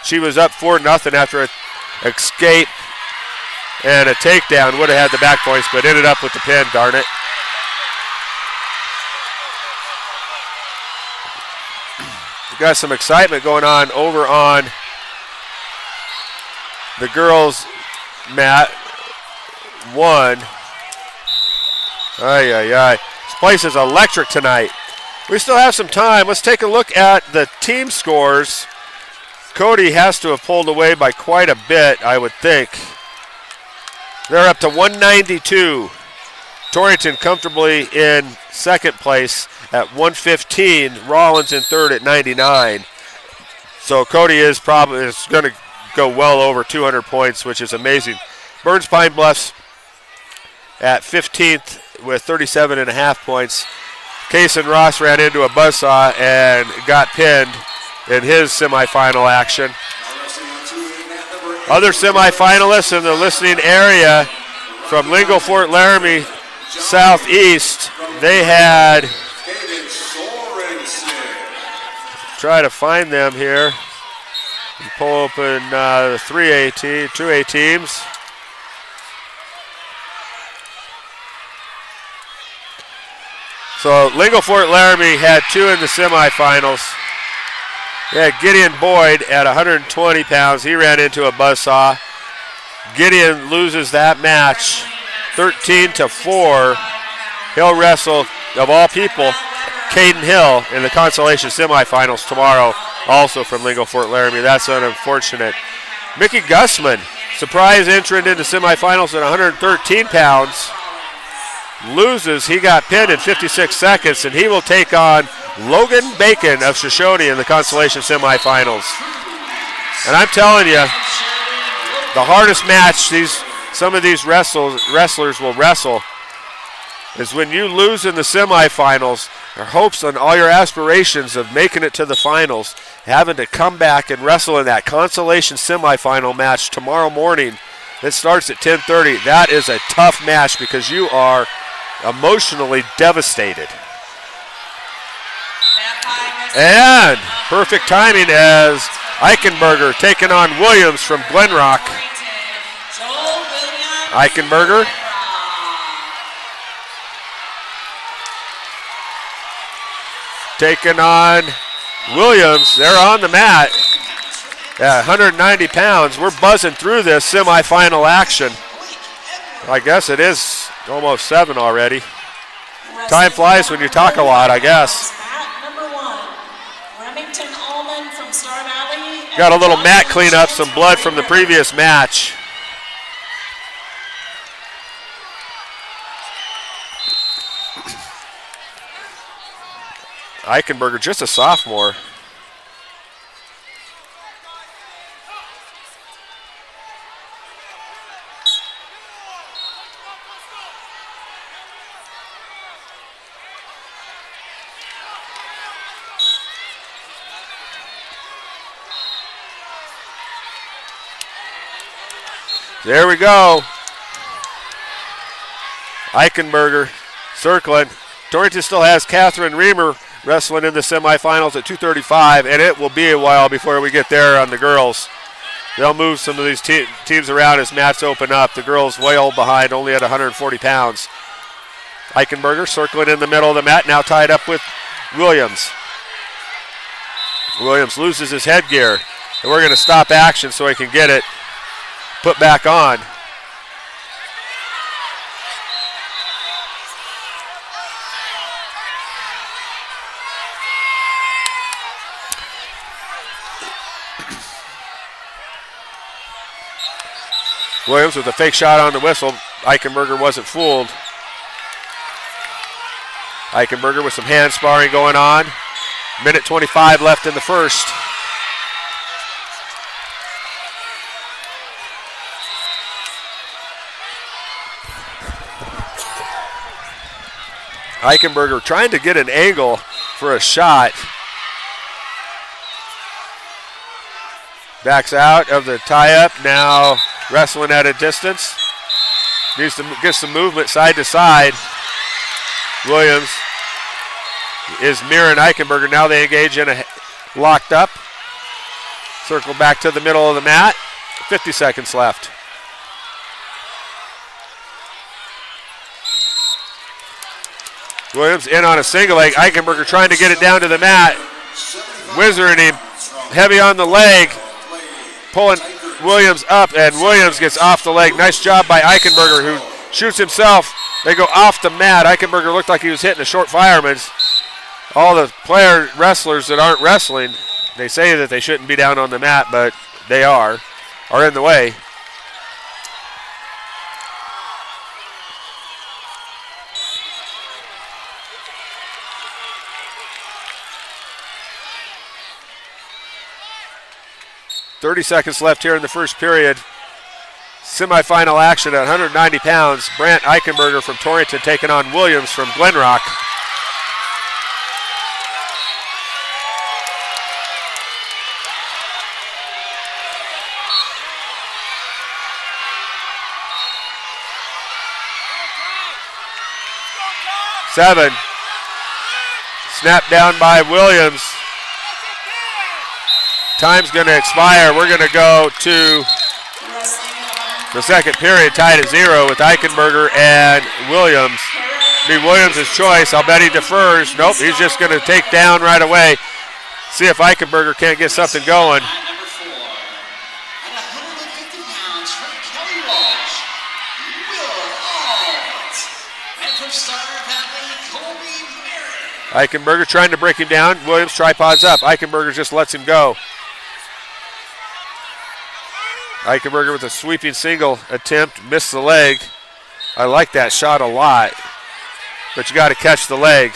[SPEAKER 1] She was up 4-0 after an escape and a takedown. Would have had the back points, but ended up with the pin, darn it. We've got some excitement going on over on the girls' mat. 1. Ay, ay, ay. This place is electric tonight. We still have some time. Let's take a look at the team scores. Cody has to have pulled away by quite a bit, I would think. They're up to 192. Torrington comfortably in second place at 115. Rollins in third at 99. So Cody is going to go well over 200 points, which is amazing. Burns Pine Bluffs at 15th with 37.5 points. Kason Ross ran into a buzzsaw and got pinned in his semifinal action. Other semifinalists in the listening area from Lingle, Fort Laramie, Southeast, they had, try to find them here. You pull open the 2A teams. So Lingle, Fort Laramie had 2 in the semifinals. Yeah, Gideon Boyd at 120 pounds. He ran into a buzzsaw. Gideon loses that match 13-4. He'll wrestle, of all people, Caden Hill in the consolation semifinals tomorrow, also from Lingle, Fort Laramie. That's unfortunate. Mickey Gussman, surprise entrant into semifinals at 113 pounds. Loses. He got pinned in 56 seconds, and he will take on Logan Bacon of Shoshone in the consolation semifinals. And I'm telling you, the hardest match some of these wrestlers will wrestle is when you lose in the semifinals. Your hopes and all your aspirations of making it to the finals, having to come back and wrestle in that consolation semifinal match tomorrow morning. It starts at 10:30. That is a tough match because you are emotionally devastated. And perfect timing as Eichenberger taking on Williams from Glenrock. Eichenberger. Taking on Williams. They're on the mat at 190 pounds. We're buzzing through this semifinal action. I guess it is almost 7 already. Time flies when you talk a lot, I guess. Got a little mat cleanup, some blood from the previous match. Eichenberger, just a sophomore. There we go. Eichenberger circling. Torrington still has Catherine Reamer wrestling in the semifinals at 235, and it will be a while before we get there on the girls. They'll move some of these teams around as mats open up. The girls way old behind, only at 140 pounds. Eichenberger circling in the middle of the mat, now tied up with Williams. Williams loses his headgear, and we're going to stop action so he can get it put back on. Williams with a fake shot on the whistle. Eichenberger wasn't fooled. Eichenberger with some hand sparring going on. Minute 25 left in the first. Eichenberger trying to get an angle for a shot. Backs out of the tie-up, now wrestling at a distance. Needs to get some movement side to side. Williams is mirroring Eichenberger. Now they engage in a locked up. Circle back to the middle of the mat. 50 seconds left. Williams in on a single leg. Eichenberger trying to get it down to the mat. Wizarding him. Heavy on the leg. Pulling Williams up, and Williams gets off the leg. Nice job by Eichenberger, who shoots himself. They go off the mat. Eichenberger looked like he was hitting a short fireman's. All the wrestlers that aren't wrestling, they say that they shouldn't be down on the mat, but they are in the way. .30 seconds left here in the first period. Semifinal action at 190 pounds. Brant Eichenberger from Torrington taking on Williams from Glenrock. Seven. Snap down by Williams. Time's going to expire. We're going to go to the second period tied at 0 with Eichenberger and Williams. Be Williams' choice. I'll bet he defers. Nope, he's just going to take down right away. See if Eichenberger can't get something going. Eichenberger trying to break him down. Williams tripods up. Eichenberger just lets him go. Eichenberger with a sweeping single attempt, missed the leg. I like that shot a lot, but you got to catch the leg.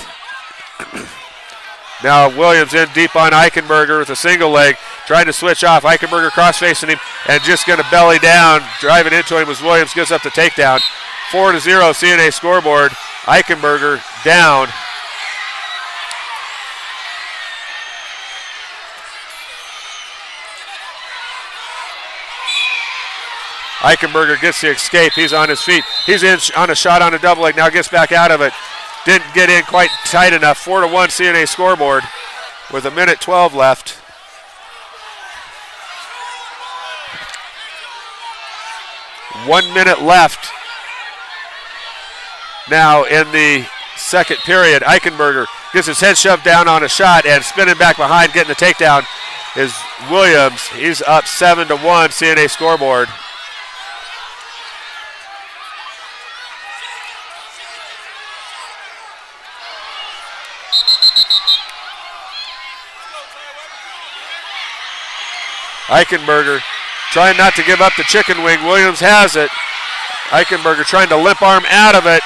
[SPEAKER 1] Now Williams in deep on Eichenberger with a single leg, trying to switch off. Eichenberger cross-facing him and just going to belly down. Driving into him was Williams, gives up the takedown. 4-0 CNA scoreboard. Eichenberger down. Eichenberger gets the escape. He's on his feet. He's in on a shot on a double leg. Now gets back out of it. Didn't get in quite tight enough. 4-1 CNA scoreboard with 1:12 left. One minute left now in the second period. Eichenberger gets his head shoved down on a shot and spinning back behind, getting the takedown is Williams. He's up 7-1 CNA scoreboard. Eichenberger trying not to give up the chicken wing. Williams has it. Eichenberger trying to limp arm out of it.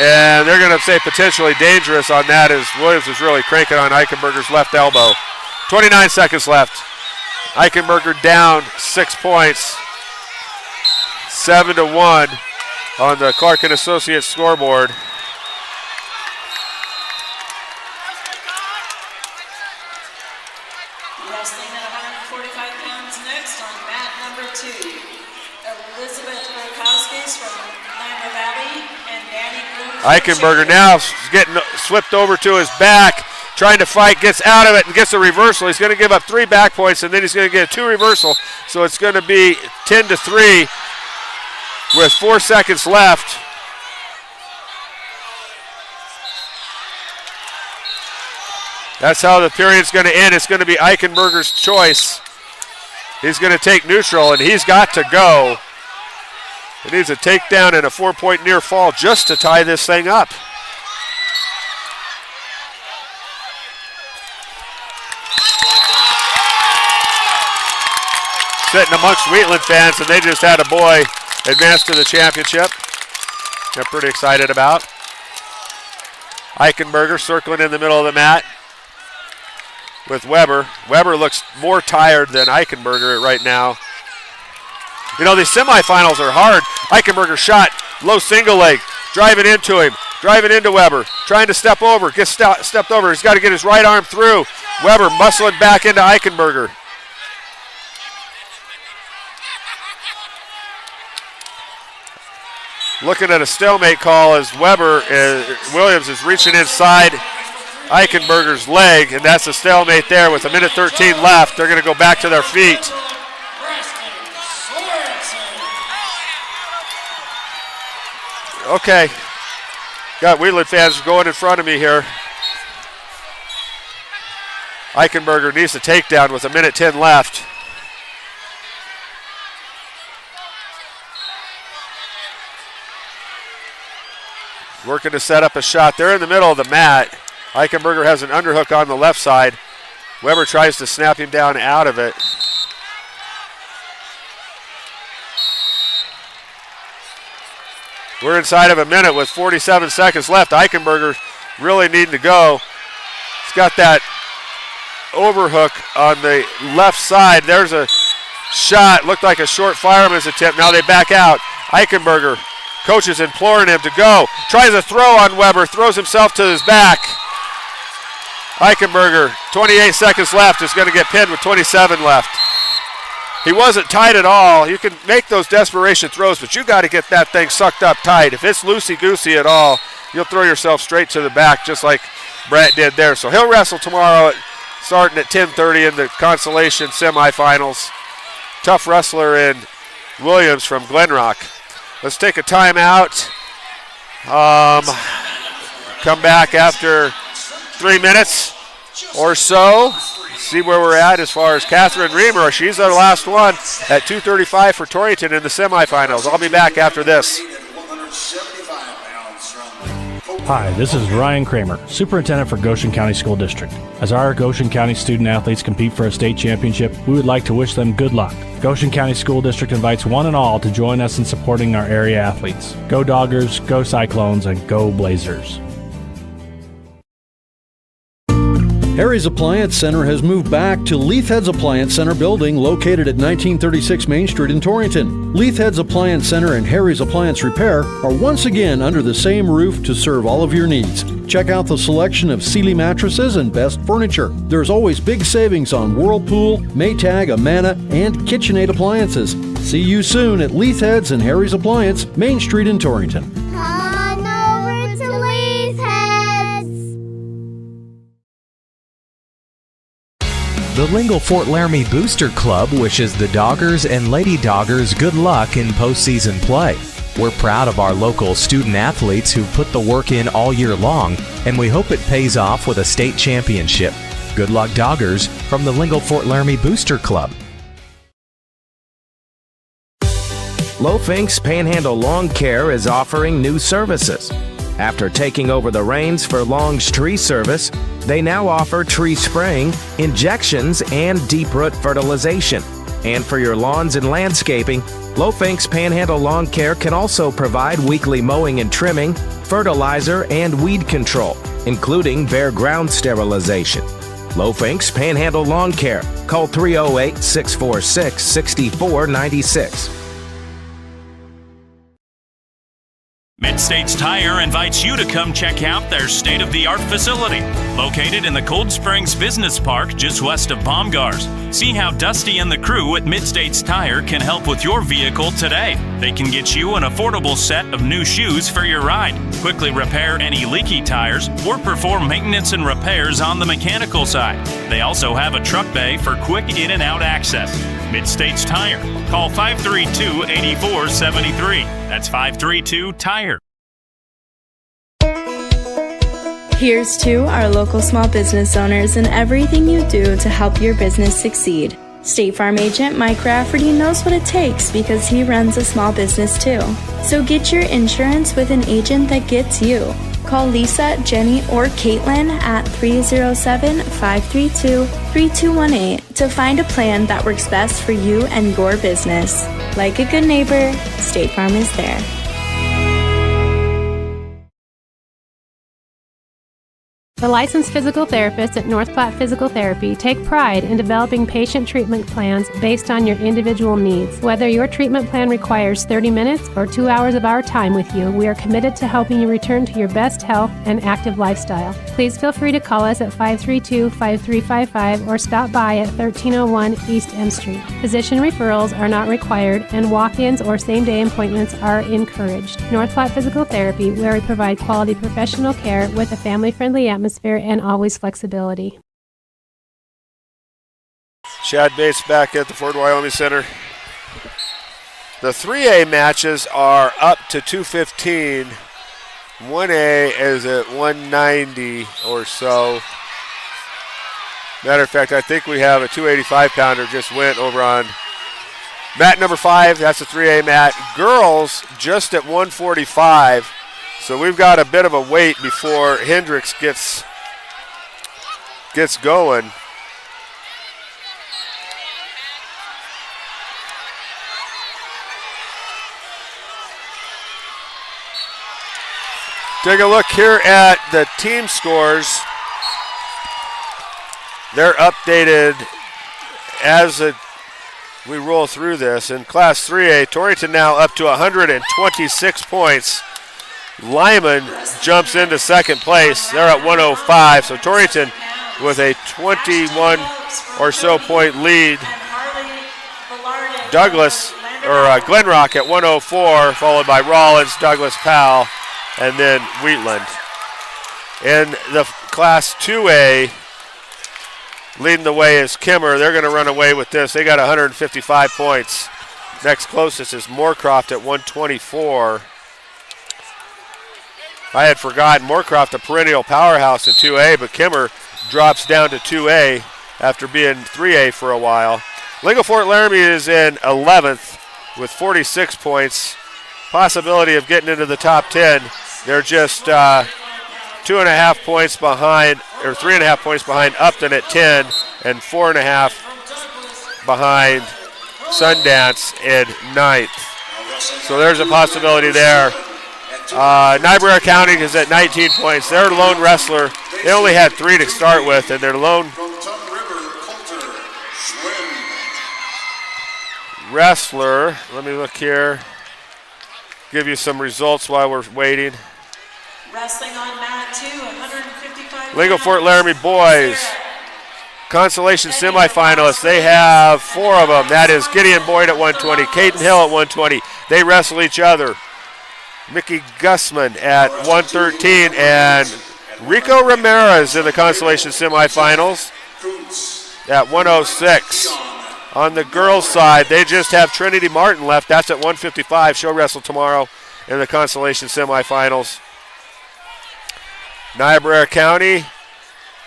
[SPEAKER 1] And they're going to say potentially dangerous on that as Williams is really cranking on Eichenberger's left elbow. 29 seconds left. Eichenberger down 6 points. 7-1 on the Clark & Associates scoreboard.
[SPEAKER 6] Wrestling at 145 pounds next on mat number 2. Elizabeth Rokowskis from Lambert Valley and Danny Bloom.
[SPEAKER 1] Eichenberger now getting slipped over to his back, trying to fight, gets out of it and gets a reversal. He's going to give up 3 back points and then he's going to get a 2 reversal. So it's going to be 10-3 with 4 seconds left. That's how the period's going to end. It's going to be Eichenberger's choice. He's going to take neutral, and he's got to go. He needs a takedown and a 4-point near fall just to tie this thing up. Sitting amongst Wheatland fans, and they just had a boy advance to the championship. They're pretty excited about. Eichenberger circling in the middle of the mat with Weber. Weber looks more tired than Eichenberger right now. You know, these semifinals are hard. Eichenberger shot, low single leg, driving into him, driving into Weber, trying to step over, gets stepped over. He's got to get his right arm through. Weber muscling back into Eichenberger. Looking at a stalemate call as Williams is reaching inside Eichenberger's leg, and that's a stalemate there with 1:13 left. They're going to go back to their feet. Okay, got Wheatland fans going in front of me here. Eichenberger needs a takedown with 1:10 left. Working to set up a shot. They're in the middle of the mat. Eichenberger has an underhook on the left side. Weber tries to snap him down out of it. We're inside of a minute with 47 seconds left. Eichenberger really needing to go. He's got that overhook on the left side. There's a shot. Looked like a short fireman's attempt. Now they back out. Eichenberger, coach is imploring him to go. Tries a throw on Weber. Throws himself to his back. Eichenberger, 28 seconds left, is going to get pinned with 27 left. He wasn't tight at all. You can make those desperation throws, but you got to get that thing sucked up tight. If it's loosey-goosey at all, you'll throw yourself straight to the back, just like Brett did there. So he'll wrestle tomorrow, starting at 10:30 in the consolation semifinals. Tough wrestler in Williams from Glenrock. Let's take a timeout. Come back after 3 minutes or so. See where we're at as far as Catherine Reamer. She's our last one at 2:35 for Torrington in the semifinals. I'll be back after this.
[SPEAKER 3] Hi, this is Ryan Kramer, Superintendent for Goshen County School District. As our Goshen County student athletes compete for a state championship, we would like to wish them good luck. Goshen County School District invites one and all to join us in supporting our area athletes. Go Doggers, go Cyclones, and go Blazers.
[SPEAKER 4] Harry's Appliance Center has moved back to Leithhead's Appliance Center building located at 1936 Main Street in Torrington. Leithhead's Appliance Center and Harry's Appliance Repair are once again under the same roof to serve all of your needs. Check out the selection of Sealy mattresses and best furniture. There's always big savings on Whirlpool, Maytag, Amana, and KitchenAid appliances. See you soon at Leithhead's and Harry's Appliance, Main Street in Torrington.
[SPEAKER 12] Come on over to Leith Heads.
[SPEAKER 5] The Lingle Fort Laramie Booster Club wishes the Doggers and Lady Doggers good luck in postseason play. We're proud of our local student athletes who put the work in all year long, and we hope it pays off with a state championship. Good luck, Doggers, from the Lingle Fort Laramie Booster Club.
[SPEAKER 7] Lofinks Panhandle Lawn Care is offering new services. After taking over the reins for Long's tree service, they now offer tree spraying, injections, and deep root fertilization. And for your lawns and landscaping, Lofinks Panhandle Lawn Care can also provide weekly mowing and trimming, fertilizer, and weed control, including bare ground sterilization. Lofinks Panhandle Lawn Care. Call 308-646-6496.
[SPEAKER 8] Mid-States Tire invites you to come check out their state-of-the-art facility, located in the Cold Springs Business Park just west of Baumgars. See how Dusty and the crew at Mid-States Tire can help with your vehicle today. They can get you an affordable set of new shoes for your ride, quickly repair any leaky tires, or perform maintenance and repairs on the mechanical side. They also have a truck bay for quick in and out access. Mid-States Tire. Call 532-8473. That's 532-TIRE.
[SPEAKER 9] Here's to our local small business owners and everything you do to help your business succeed. State Farm agent Mike Rafferty knows what it takes because he runs a small business too. So get your insurance with an agent that gets you. Call Lisa, Jenny, or Caitlin at 307-532-3218 to find a plan that works best for you and your business. Like a good neighbor, State Farm is there.
[SPEAKER 10] The licensed physical therapists at North Platte Physical Therapy take pride in developing patient treatment plans based on your individual needs. Whether your treatment plan requires 30 minutes or 2 hours of our time with you, we are committed to helping you return to your best health and active lifestyle. Please feel free to call us at 532-5355 or stop by at 1301 East M Street. Physician referrals are not required and walk-ins or same-day appointments are encouraged. North Platte Physical Therapy, where we provide quality professional care with a family-friendly atmosphere and always flexibility.
[SPEAKER 1] Chad Bates back at the Ford Wyoming Center. The 3A matches are up to 215. 1A is at 190 or so. Matter of fact, I think we have a 285-pounder just went over on mat number 5. That's a 3A mat. Girls just at 145. So we've got a bit of a wait before Hendricks gets going. Take a look here at the team scores. They're updated as we roll through this. In Class 3A, Torrington now up to 126 points. Lyman jumps into second place. They're at 105. So Torrington with a 21 or so point lead. Glenrock at 104, followed by Rollins, Douglas Powell, and then Wheatland. In the Class 2A, leading the way is Kimmer. They're going to run away with this. They got 155 points. Next closest is Moorcroft at 124. I had forgotten Moorcroft, a perennial powerhouse in 2A, but Kimmer drops down to 2A after being 3A for a while. Lingle Fort Laramie is in 11th with 46 points. Possibility of getting into the top 10. They're just 2.5 points behind, or 3.5 points behind Upton at 10, and 4.5 behind Sundance in 9th. So there's a possibility there. Niobrara County is at 19 points. Their lone wrestler They only had 3 to start with, and their lone wrestler, let me look here, give you some results while we're waiting.
[SPEAKER 6] Wrestling on mat 2, 155
[SPEAKER 1] Lingo Fort Laramie boys, consolation semifinalists. They have 4 of them. That is Gideon Boyd at 120, Caden Hill at 120. They wrestle each other. Mickey Gussman at 113, and Rico Ramirez in the consolation semifinals at 106. On the girls' side, they just have Trinity Martin left. That's at 155. She'll wrestle tomorrow in the consolation semifinals. Niobrara County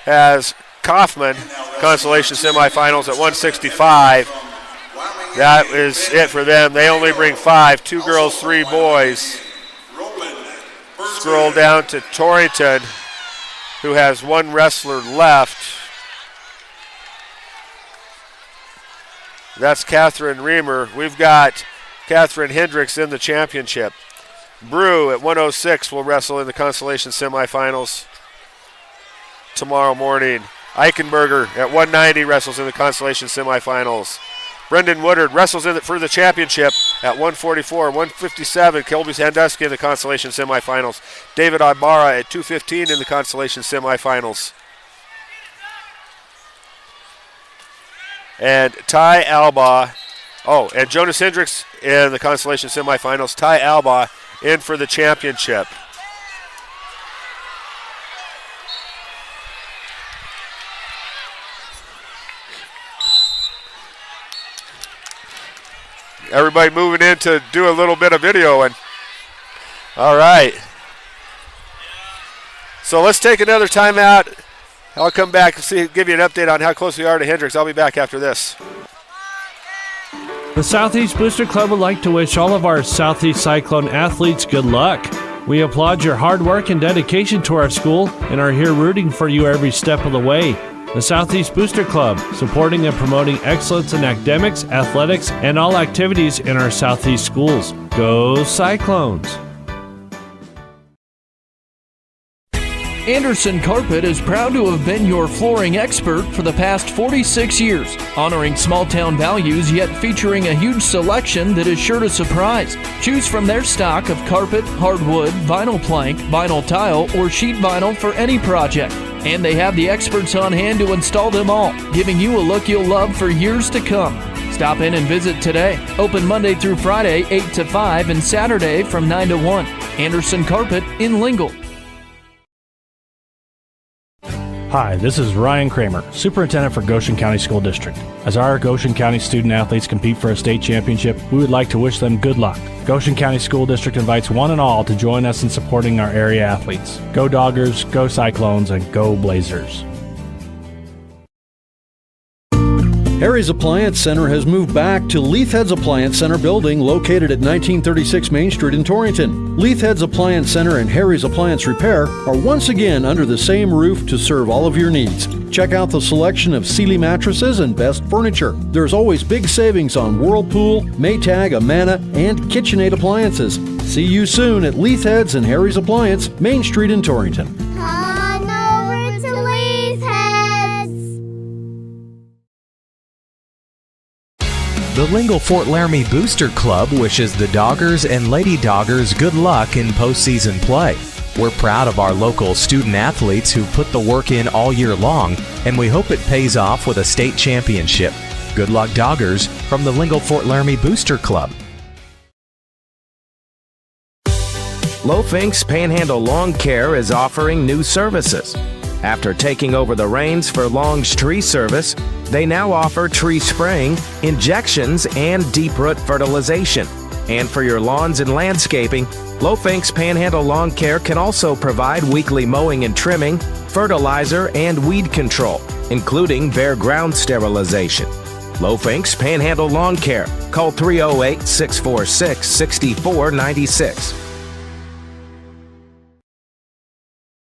[SPEAKER 1] has Kaufman, consolation semifinals at 165. That is it for them. They only bring 5, 2 girls, 3 boys. Scroll down to Torrington, who has 1 wrestler left. That's Catherine Reamer. We've got Catherine Hendricks in the championship. Brew at 106 will wrestle in the consolation semifinals tomorrow morning. Eichenberger at 190 wrestles in the consolation semifinals. Brendan Woodard wrestles in it for the championship at 144. 157, Colby Sandusky in the consolation semifinals. David Ibarra at 215 in the consolation semifinals. And Ty Alba, and Jonas Hendricks in the consolation semifinals. Ty Alba in for the championship. Everybody moving in to do a little bit of videoing. All right. So let's take another timeout. I'll come back and give you an update on how close we are to Hendricks. I'll be back after this.
[SPEAKER 11] The Southeast Booster Club would like to wish all of our Southeast Cyclone athletes good luck. We applaud your hard work and dedication to our school and are here rooting for you every step of the way. The Southeast Booster Club, supporting and promoting excellence in academics, athletics, and all activities in our Southeast schools. Go Cyclones!
[SPEAKER 2] Anderson Carpet is proud to have been your flooring expert for the past 46 years, honoring small-town values yet featuring a huge selection that is sure to surprise. Choose from their stock of carpet, hardwood, vinyl plank, vinyl tile, or sheet vinyl for any project. And they have the experts on hand to install them all, giving you a look you'll love for years to come. Stop in and visit today. Open Monday through Friday, 8 to 5, and Saturday from 9 to 1. Anderson Carpet in Lingle.
[SPEAKER 3] Hi, this is Ryan Kramer, Superintendent for Goshen County School District. As our Goshen County student athletes compete for a state championship, we would like to wish them good luck. Goshen County School District invites one and all to join us in supporting our area athletes. Go Doggers, go Cyclones, and go Blazers.
[SPEAKER 4] Harry's Appliance Center has moved back to Leithhead's Appliance Center building located at 1936 Main Street in Torrington. Leithhead's Appliance Center and Harry's Appliance Repair are once again under the same roof to serve all of your needs. Check out the selection of Sealy mattresses and best furniture. There's always big savings on Whirlpool, Maytag, Amana, and KitchenAid appliances. See you soon at Leithhead's and Harry's Appliance, Main Street in Torrington.
[SPEAKER 12] On over to Leithhead's.
[SPEAKER 5] The Lingle Fort Laramie Booster Club wishes the Doggers and Lady Doggers good luck in postseason play. We're proud of our local student athletes who put the work in all year long, and we hope it pays off with a state championship. Good luck, Doggers, from the Lingle Fort Laramie Booster Club.
[SPEAKER 7] Lofinks Panhandle Lawn Care is offering new services. After taking over the reins for Long's tree service, they now offer tree spraying, injections, and deep root fertilization. And for your lawns and landscaping, Lofinks Panhandle Lawn Care can also provide weekly mowing and trimming, fertilizer, and weed control, including bare ground sterilization. Lofinks Panhandle Lawn Care. Call 308-646-6496.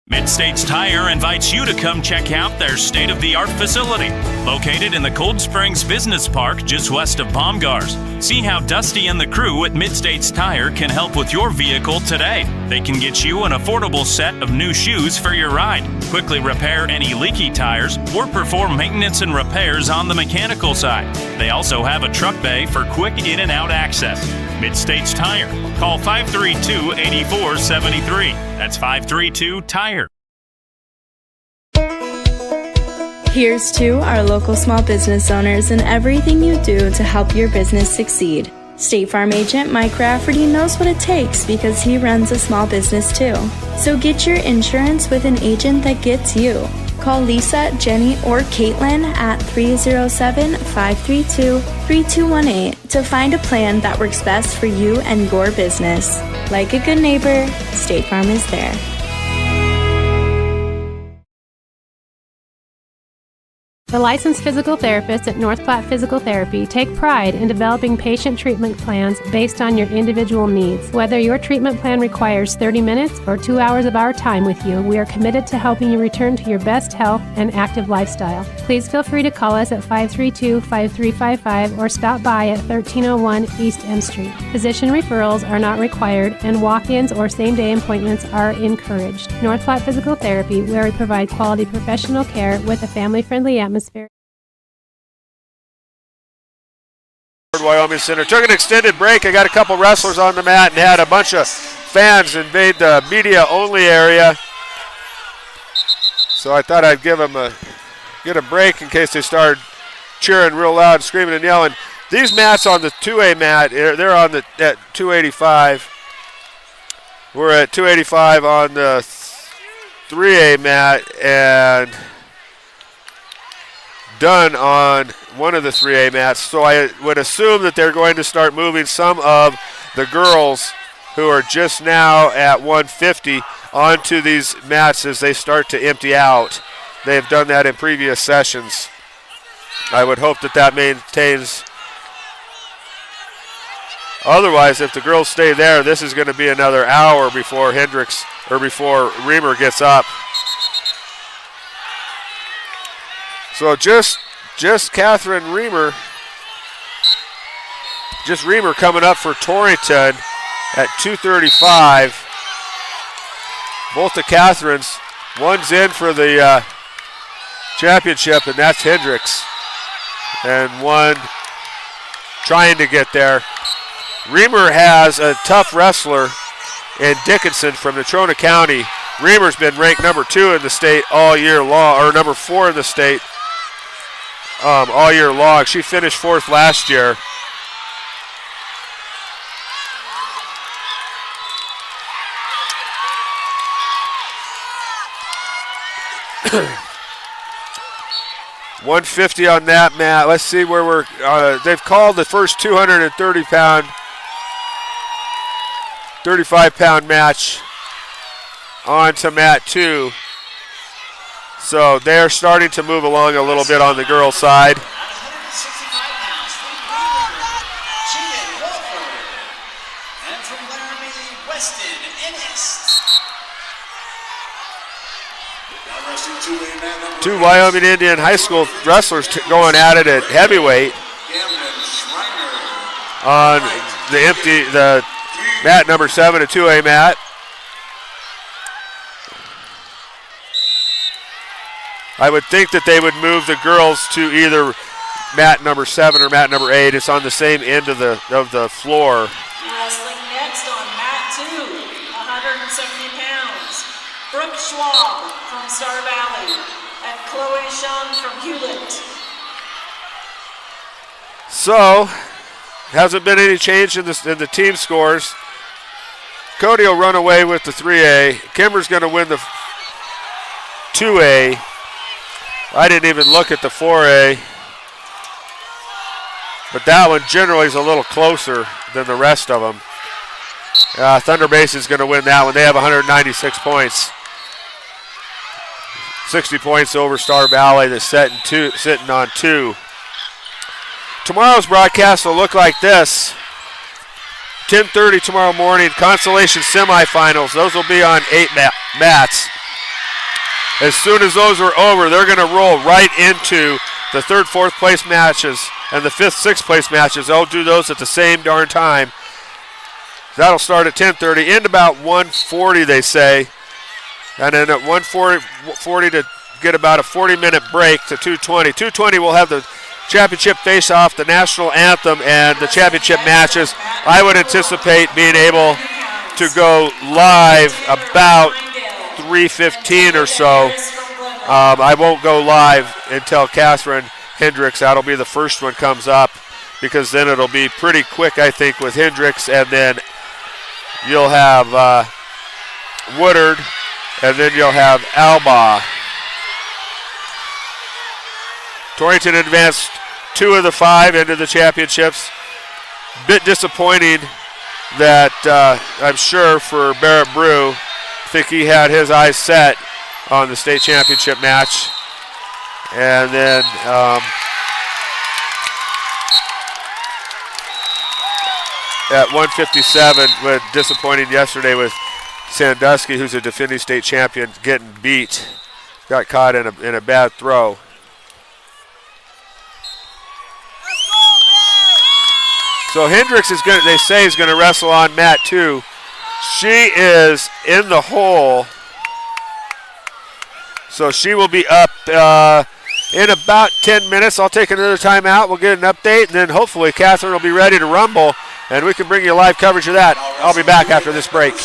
[SPEAKER 8] Mid-States Tire invites you to come check out their state-of-the-art facility, located in the Cold Springs Business Park just west of Baumgars. See how Dusty and the crew at Mid-States Tire can help with your vehicle today. They can get you an affordable set of new shoes for your ride. quickly repair any leaky tires or perform maintenance and repairs on the mechanical side. They also have a truck bay for quick in and out access. Mid-States Tire. Call 532-8473. That's 532-TIRE.
[SPEAKER 9] Here's to our local small business owners and everything you do to help your business succeed. State Farm agent Mike Rafferty knows what it takes because he runs a small business too. So get your insurance with an agent that gets you. Call Lisa, Jenny, or Caitlin at 307-532-3218 to find a plan that works best for you and your business. Like a good neighbor, State Farm is there.
[SPEAKER 10] The licensed physical therapists at North Platte Physical Therapy take pride in developing patient treatment plans based on your individual needs. Whether your treatment plan requires 30 minutes or 2 hours of our time with you, we are committed to helping you return to your best health and active lifestyle. Please feel free to call us at 532-5355 or stop by at 1301 East M Street. Physician referrals are not required and walk-ins or same-day appointments are encouraged. North Platte Physical Therapy, where we provide quality professional care with a family-friendly atmosphere.
[SPEAKER 1] Wyoming Center took an extended break. I got a couple wrestlers on the mat and had a bunch of fans invade the media-only area. So I thought I'd give them get a break in case they started cheering real loud, screaming and yelling. These mats on the 2A mat, they're on at 285. We're at 285 on the 3A mat and done on one of the 3A mats, so I would assume that they're going to start moving some of the girls who are just now at 150 onto these mats as they start to empty out. They've done that in previous sessions. I would hope that that maintains. Otherwise, if the girls stay there, this is going to be another hour before Hendricks or before Reamer gets up. So just Catherine Reamer, just Reamer coming up for Torrington at 235. Both the Catherines, one's in for the championship, and that's Hendricks, and one trying to get there. Reamer has a tough wrestler in Dickinson from Natrona County. Reamer's been ranked number 2 in the state all year long, or number 4 in the state all year long. She finished 4th last year. $150 on that mat. Let's see where we're. They've called the first 35-pound match on to mat 2. So they're starting to move along a little bit on the girls' side. Two Wyoming Indian High School wrestlers going at it at heavyweight on the mat number 7, a 2A mat. I would think that they would move the girls to either mat number 7 or mat number 8. It's on the same end of the floor.
[SPEAKER 6] Wrestling next on mat 2, 170 pounds. Brooke Schwab from Star Valley and Chloe Shum from Hewlett.
[SPEAKER 1] So, hasn't been any change in the team scores. Cody will run away with the 3A. Kimber's going to win the 2A. I didn't even look at the 4A. But that one generally is a little closer than the rest of them. Thunder Basin is going to win that one. They have 196 points. 60 points over Star Valley that's sitting on 2. Tomorrow's broadcast will look like this. 10:30 tomorrow morning, consolation semifinals. Those will be on 8 mats. As soon as those are over, they're going to roll right into the 3rd, 4th place matches and the 5th, 6th place matches. They'll do those at the same darn time. That'll start at 10:30, end about 1:40, they say. And then at 1:40 to get about a 40-minute break to 2:20. 2:20 we'll have the championship face-off, the national anthem, and the championship matches. I would anticipate being able to go live about 3:15 or so. I won't go live until Catherine Hendricks. That'll be the first one comes up, because then it'll be pretty quick, I think, with Hendricks, and then you'll have Woodard, and then you'll have Alba. Torrington advanced 2 of the 5 into the championships. Bit disappointing that I'm sure for Barrett Brew. I think he had his eyes set on the state championship match. And then at 157, with disappointing yesterday with Sandusky, who's a defending state champion, getting beat. Got caught in a bad throw. So Hendricks is going. They say is going to wrestle on mat 2. She is in the hole, so she will be up in about 10 minutes. I'll take another timeout. We'll get an update, and then hopefully Catherine will be ready to rumble, and we can bring you live coverage of that. I'll be back after this break.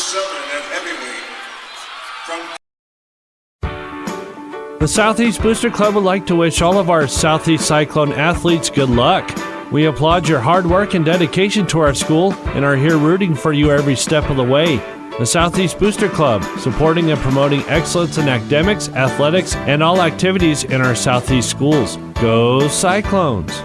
[SPEAKER 11] The Southeast Booster Club would like to wish all of our Southeast Cyclone athletes good luck. We applaud your hard work and dedication to our school and are here rooting for you every step of the way. The Southeast Booster Club, supporting and promoting excellence in academics, athletics, and all activities in our Southeast schools. Go Cyclones!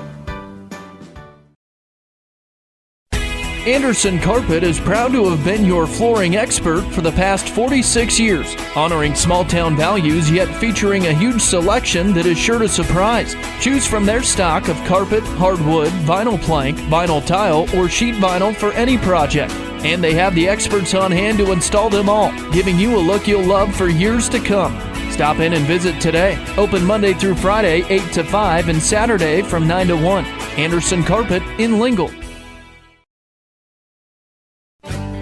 [SPEAKER 2] Anderson Carpet is proud to have been your flooring expert for the past 46 years, honoring small-town values yet featuring a huge selection that is sure to surprise. Choose from their stock of carpet, hardwood, vinyl plank, vinyl tile, or sheet vinyl for any project. And they have the experts on hand to install them all, giving you a look you'll love for years to come. Stop in and visit today. Open Monday through Friday, 8 to 5, and Saturday from 9 to 1. Anderson Carpet in Lingle.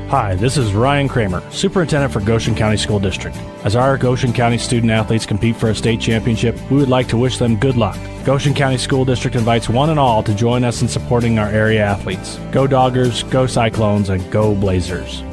[SPEAKER 3] Hi, this is Ryan Kramer, Superintendent for Goshen County School District. As our Goshen County student athletes compete for a state championship, we would like to wish them good luck. Goshen County School District invites one and all to join us in supporting our area athletes. Go Doggers, go Cyclones, and go Blazers.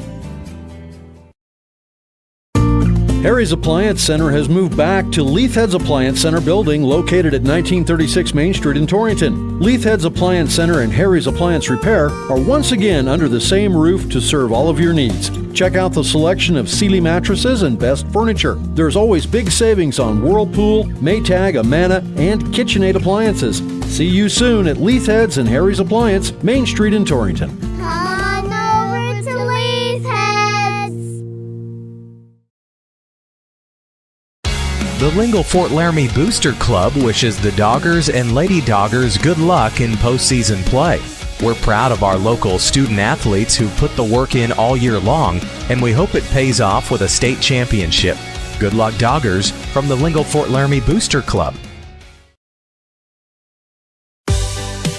[SPEAKER 4] Harry's Appliance Center has moved back to Leithhead's Appliance Center building located at 1936 Main Street in Torrington. Leithhead's Appliance Center and Harry's Appliance Repair are once again under the same roof to serve all of your needs. Check out the selection of Sealy mattresses and best furniture. There's always big savings on Whirlpool, Maytag, Amana, and KitchenAid appliances. See you soon at Leithhead's and Harry's Appliance, Main Street in Torrington.
[SPEAKER 12] On over to Leithhead's.
[SPEAKER 5] The Lingle Fort Laramie Booster Club wishes the Doggers and Lady Doggers good luck in postseason play. We're proud of our local student athletes who put the work in all year long, and we hope it pays off with a state championship. Good luck, Doggers, from the Lingle Fort Laramie Booster Club.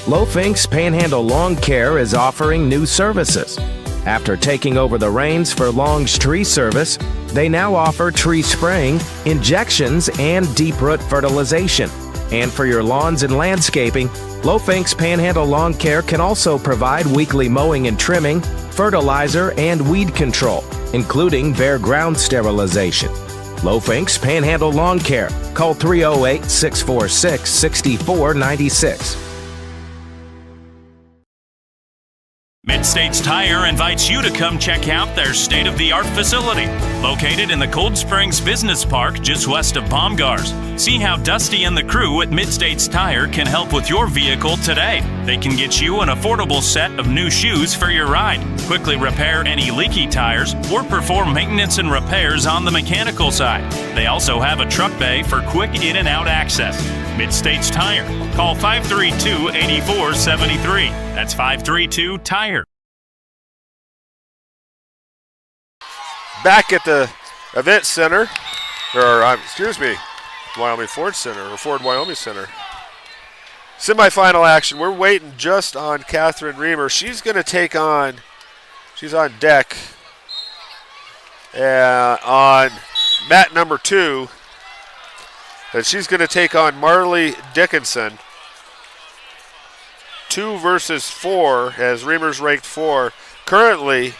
[SPEAKER 7] Lofinks Panhandle Lawn Care is offering new services. After taking over the reins for Long's tree service, they now offer tree spraying, injections, and deep root fertilization. And for your lawns and landscaping, Lofinks Panhandle Lawn Care can also provide weekly mowing and trimming, fertilizer, and weed control, including bare ground sterilization. Lofinks Panhandle Lawn Care. Call 308-646-6496.
[SPEAKER 8] Mid-States Tire invites you to come check out their state-of-the-art facility, located in the Cold Springs Business Park just west of Baumgars. See how Dusty and the crew at Mid-States Tire can help with your vehicle today. They can get you an affordable set of new shoes for your ride, quickly repair any leaky tires, or perform maintenance and repairs on the mechanical side. They also have a truck bay for quick in and out access. Mid-States Tire. Call 532-8473. That's 532-TIRE.
[SPEAKER 1] Back at the event center, Wyoming Ford Center, or Ford Wyoming Center. Semifinal action. We're waiting just on Catherine Reamer. She's going to take on, she's on deck on mat number 2. And she's going to take on Marley Dickinson. 2 versus 4, as Reamer's ranked 4. Currently,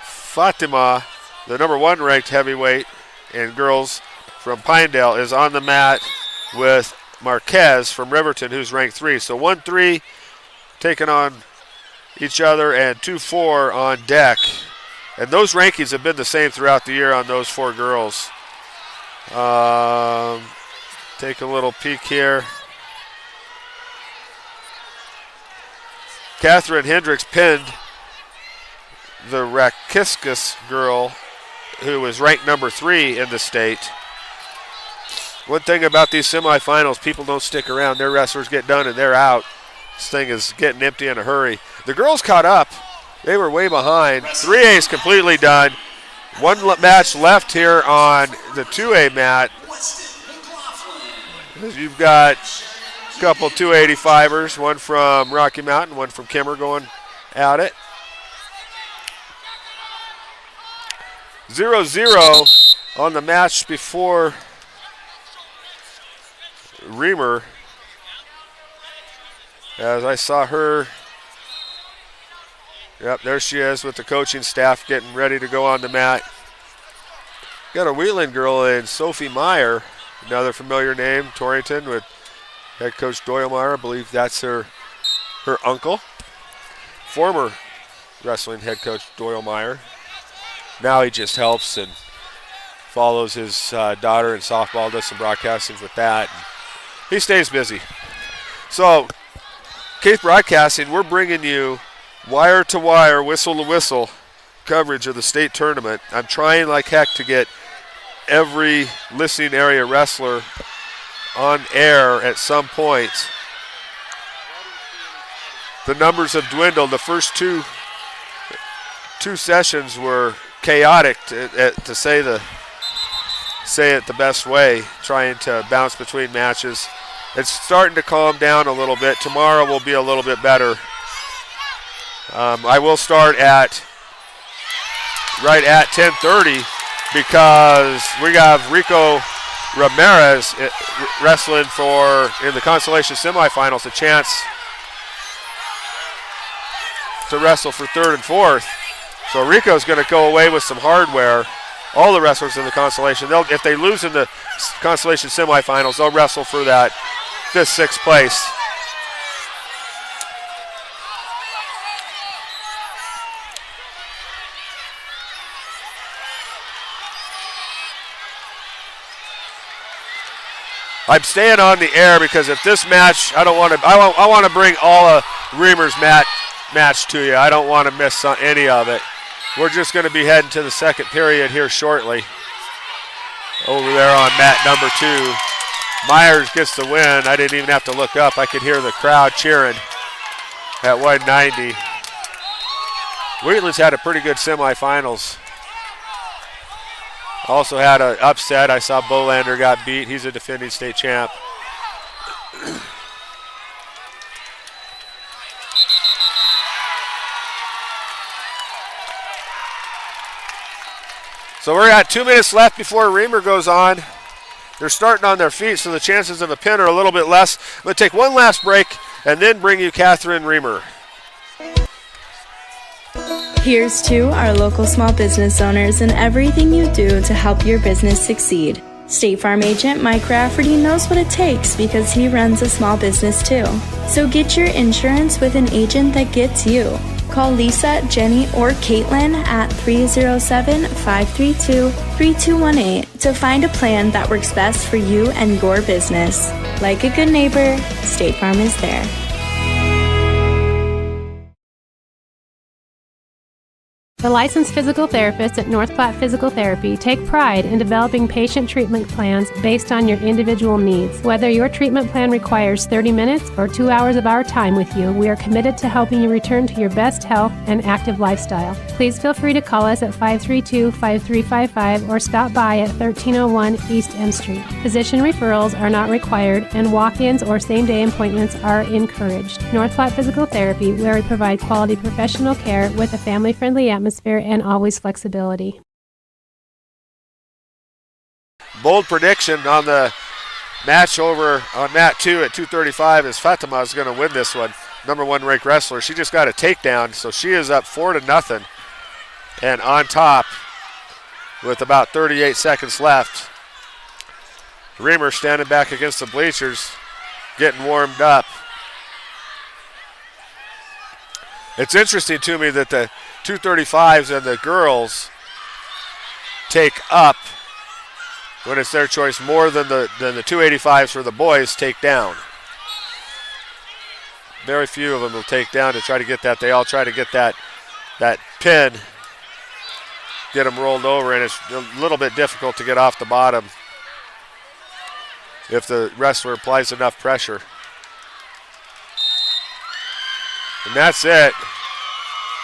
[SPEAKER 1] Fatima, the number 1 ranked heavyweight in girls from Pinedale, is on the mat with Marquez from Riverton, who's ranked 3. So 1-3 taking on each other, and 2-4 on deck. And those rankings have been the same throughout the year on those 4 girls. Take a little peek here. Catherine Hendricks pinned the Rakiskus girl, who was ranked number 3 in the state. One thing about these semifinals, people don't stick around. Their wrestlers get done and they're out. This thing is getting empty in a hurry. The girls caught up. They were way behind. 3A is completely done. One match left here on the 2A mat. You've got a couple 285ers, one from Rocky Mountain, one from Kimmer going at it. 0-0 on the match before Reamer. As I saw her, yep, there she is with the coaching staff getting ready to go on the mat. Got a Wheeling girl in Sophie Meyer, another familiar name, Torrington, with head coach Doyle Meyer. I believe that's her uncle. Former wrestling head coach Doyle Meyer. Now he just helps and follows his daughter in softball, does some broadcasting with that. He stays busy. So, Keith Broadcasting, we're bringing you wire-to-wire, whistle-to-whistle coverage of the state tournament. I'm trying like heck to get every listening area wrestler on air at some point. The numbers have dwindled. The first two sessions were chaotic, to say it the best way, trying to bounce between matches. It's starting to calm down a little bit. Tomorrow will be a little bit better. I will start right at 10:30 because we have Rico Ramirez wrestling in the consolation semifinals, a chance to wrestle for 3rd and 4th. So Rico's going to go away with some hardware. All the wrestlers in the consolation, if they lose in the consolation semifinals, they'll wrestle for that 5th, 6th place. I'm staying on the air because if this match, I want to bring all of Reamer's match to you. I don't want to miss any of it. We're just going to be heading to the second period here shortly. Over there on mat number 2. Myers gets the win. I didn't even have to look up. I could hear the crowd cheering at 190. Wheatland's had a pretty good semifinals. Also had an upset. I saw Bolander got beat. He's a defending state champ. So we're at 2 minutes left before Reamer goes on. They're starting on their feet, so the chances of a pin are a little bit less. I'm going to take one last break and then bring you Catherine Reamer.
[SPEAKER 9] Here's to our local small business owners and everything you do to help your business succeed. State Farm agent Mike Rafferty knows what it takes because he runs a small business too. So get your insurance with an agent that gets you. Call Lisa, Jenny, or Caitlin at 307-532-3218 to find a plan that works best for you and your business. Like a good neighbor, State Farm is there.
[SPEAKER 10] The licensed physical therapists at North Platte Physical Therapy take pride in developing patient treatment plans based on your individual needs. Whether your treatment plan requires 30 minutes or 2 hours of our time with you, we are committed to helping you return to your best health and active lifestyle. Please feel free to call us at 532-5355 or stop by at 1301 East M Street. Physician referrals are not required and walk-ins or same-day appointments are encouraged. North Platte Physical Therapy, where we provide quality professional care with a family-friendly atmosphere and always flexibility.
[SPEAKER 1] bold prediction on the match over on mat 2 at 235 is Fatima is going to win this one. Number 1 ranked wrestler. She just got a takedown, so she is up 4-0 and on top with about 38 seconds left. Reamer standing back against the bleachers, getting warmed up. It's interesting to me that the 235s and the girls take up when it's their choice more than the 285s for the boys take down. Very few of them will take down to try to get that. They all try to get that pin, get them rolled over, and it's a little bit difficult to get off the bottom if the wrestler applies enough pressure. And that's it.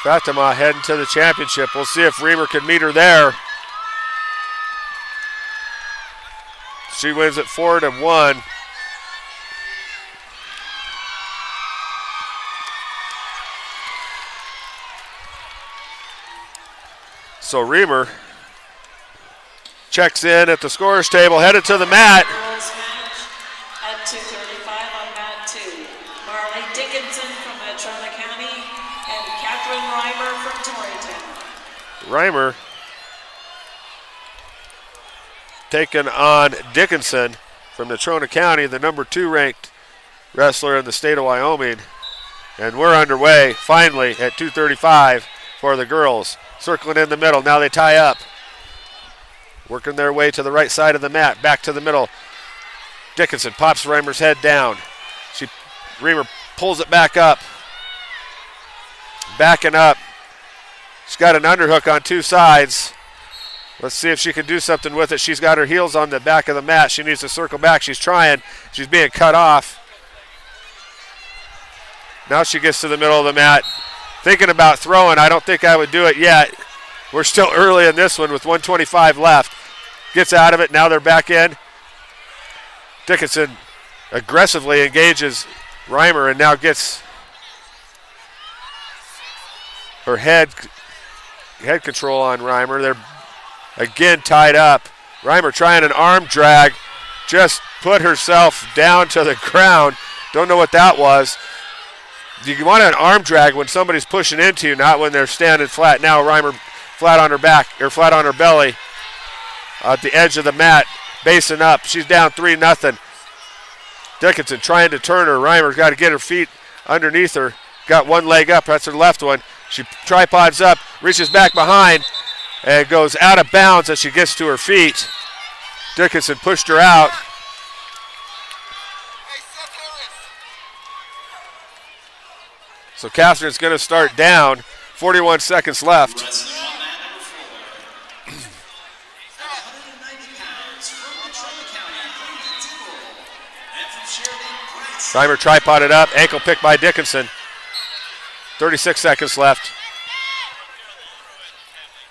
[SPEAKER 1] Fatima heading to the championship. We'll see if Reamer can meet her there. She wins at 4-1. So Reamer checks in at the scorer's table, headed to the mat.
[SPEAKER 6] Girls match at 235 on mat 2. Marley Dickinson from Natrona County and Catherine Reimer from Torrington.
[SPEAKER 1] Reimer taking on Dickinson from Natrona County, the number 2 ranked wrestler in the state of Wyoming. And we're underway finally at 235 for the girls. Circling in the middle, now they tie up. Working their way to the right side of the mat, back to the middle. Dickinson pops Reimer's head down. Reamer pulls it back up. Backing up. She's got an underhook on 2 sides. Let's see if she can do something with it. She's got her heels on the back of the mat. She needs to circle back. She's trying. She's being cut off. Now she gets to the middle of the mat. Thinking about throwing. I don't think I would do it yet. We're still early in this one with 1:25 left. Gets out of it. Now they're back in. Dickinson aggressively engages Reimer and now gets her head control on Reimer. They're again tied up. Reimer trying an arm drag. Just put herself down to the ground. Don't know what that was. You want an arm drag when somebody's pushing into you, not when they're standing flat. Now Reimer flat on her back, or flat on her belly at the edge of the mat, basing up. She's down 3-0. Dickinson trying to turn her. Reimer's got to get her feet underneath her. Got one leg up, that's her left one. She tripods up, reaches back behind, and goes out of bounds as she gets to her feet. Dickinson pushed her out. So Catherine's going to start down. 41 seconds left. Reimer tripoded up, ankle pick by Dickinson. 36 seconds left.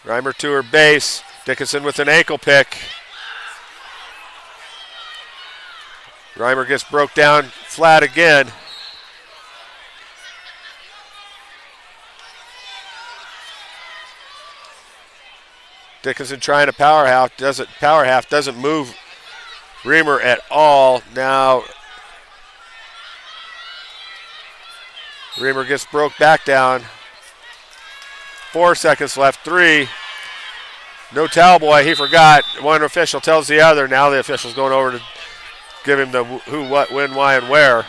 [SPEAKER 1] Reimer to her base. Dickinson with an ankle pick. Reimer gets broke down flat again. Dickinson trying to power half, doesn't move Reamer at all. Now Reamer gets broke back down. 4 seconds left, 3. No towel boy, he forgot. One official tells the other. Now the official's going over to give him the who, what, when, why, and where.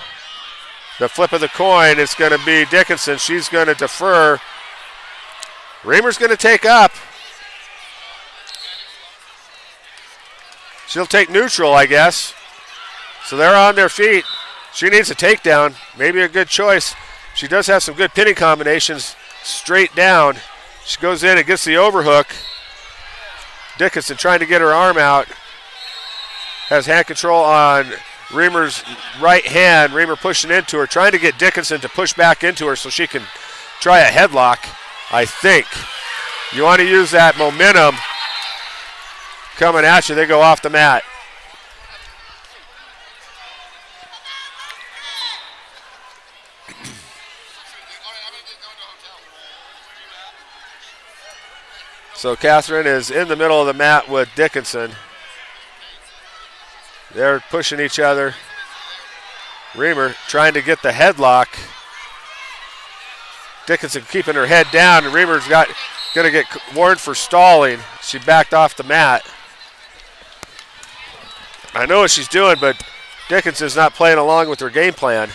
[SPEAKER 1] The flip of the coin is going to be Dickinson. She's going to defer. Reamer's going to take up. She'll take neutral, I guess. So they're on their feet. She needs a takedown. Maybe a good choice. She does have some good pinning combinations straight down. She goes in and gets the overhook. Dickinson trying to get her arm out. Has hand control on Reamer's right hand. Reamer pushing into her, trying to get Dickinson to push back into her so she can try a headlock, I think. You want to use that momentum coming at you. They go off the mat. So Catherine is in the middle of the mat with Dickinson. They're pushing each other. Reamer trying to get the headlock. Dickinson keeping her head down, and Reamer's going to get warned for stalling. She backed off the mat. I know what she's doing, but Dickinson's not playing along with her game plan.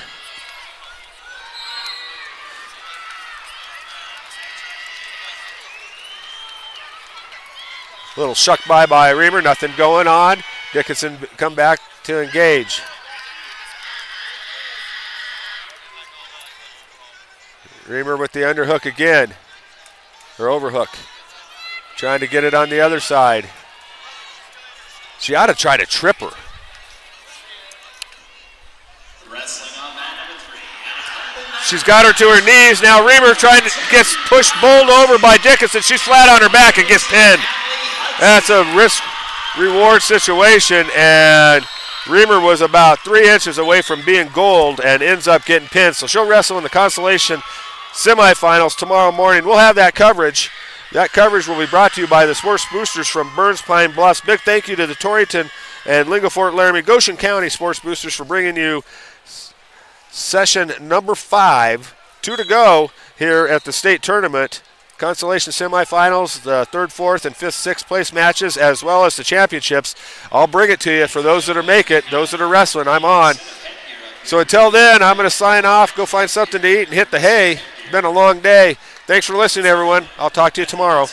[SPEAKER 1] Little shuck by Reamer, nothing going on. Dickinson come back to engage. Reamer with the underhook again, or overhook. Trying to get it on the other side. She ought to try to trip her. She's got her to her knees. Now Reamer gets pushed, bowled over by Dickinson. She's flat on her back and gets pinned. That's a risk-reward situation, and Reamer was about 3 inches away from being gold and ends up getting pinned. So she'll wrestle in the consolation semifinals tomorrow morning. We'll have that coverage. That coverage will be brought to you by the Sports Boosters from Burns Pine Bluffs. Big thank you to the Torrington and Lingo Fort Laramie Goshen County Sports Boosters for bringing you session number 5. 2 to go here at the state tournament. Consolation semifinals, the 3rd, 4th, and 5th, 6th place matches, as well as the championships. I'll bring it to you for those that are make it, those that are wrestling. I'm on. So until then, I'm going to sign off, go find something to eat, and hit the hay. It's been a long day. Thanks for listening, everyone. I'll talk to you tomorrow.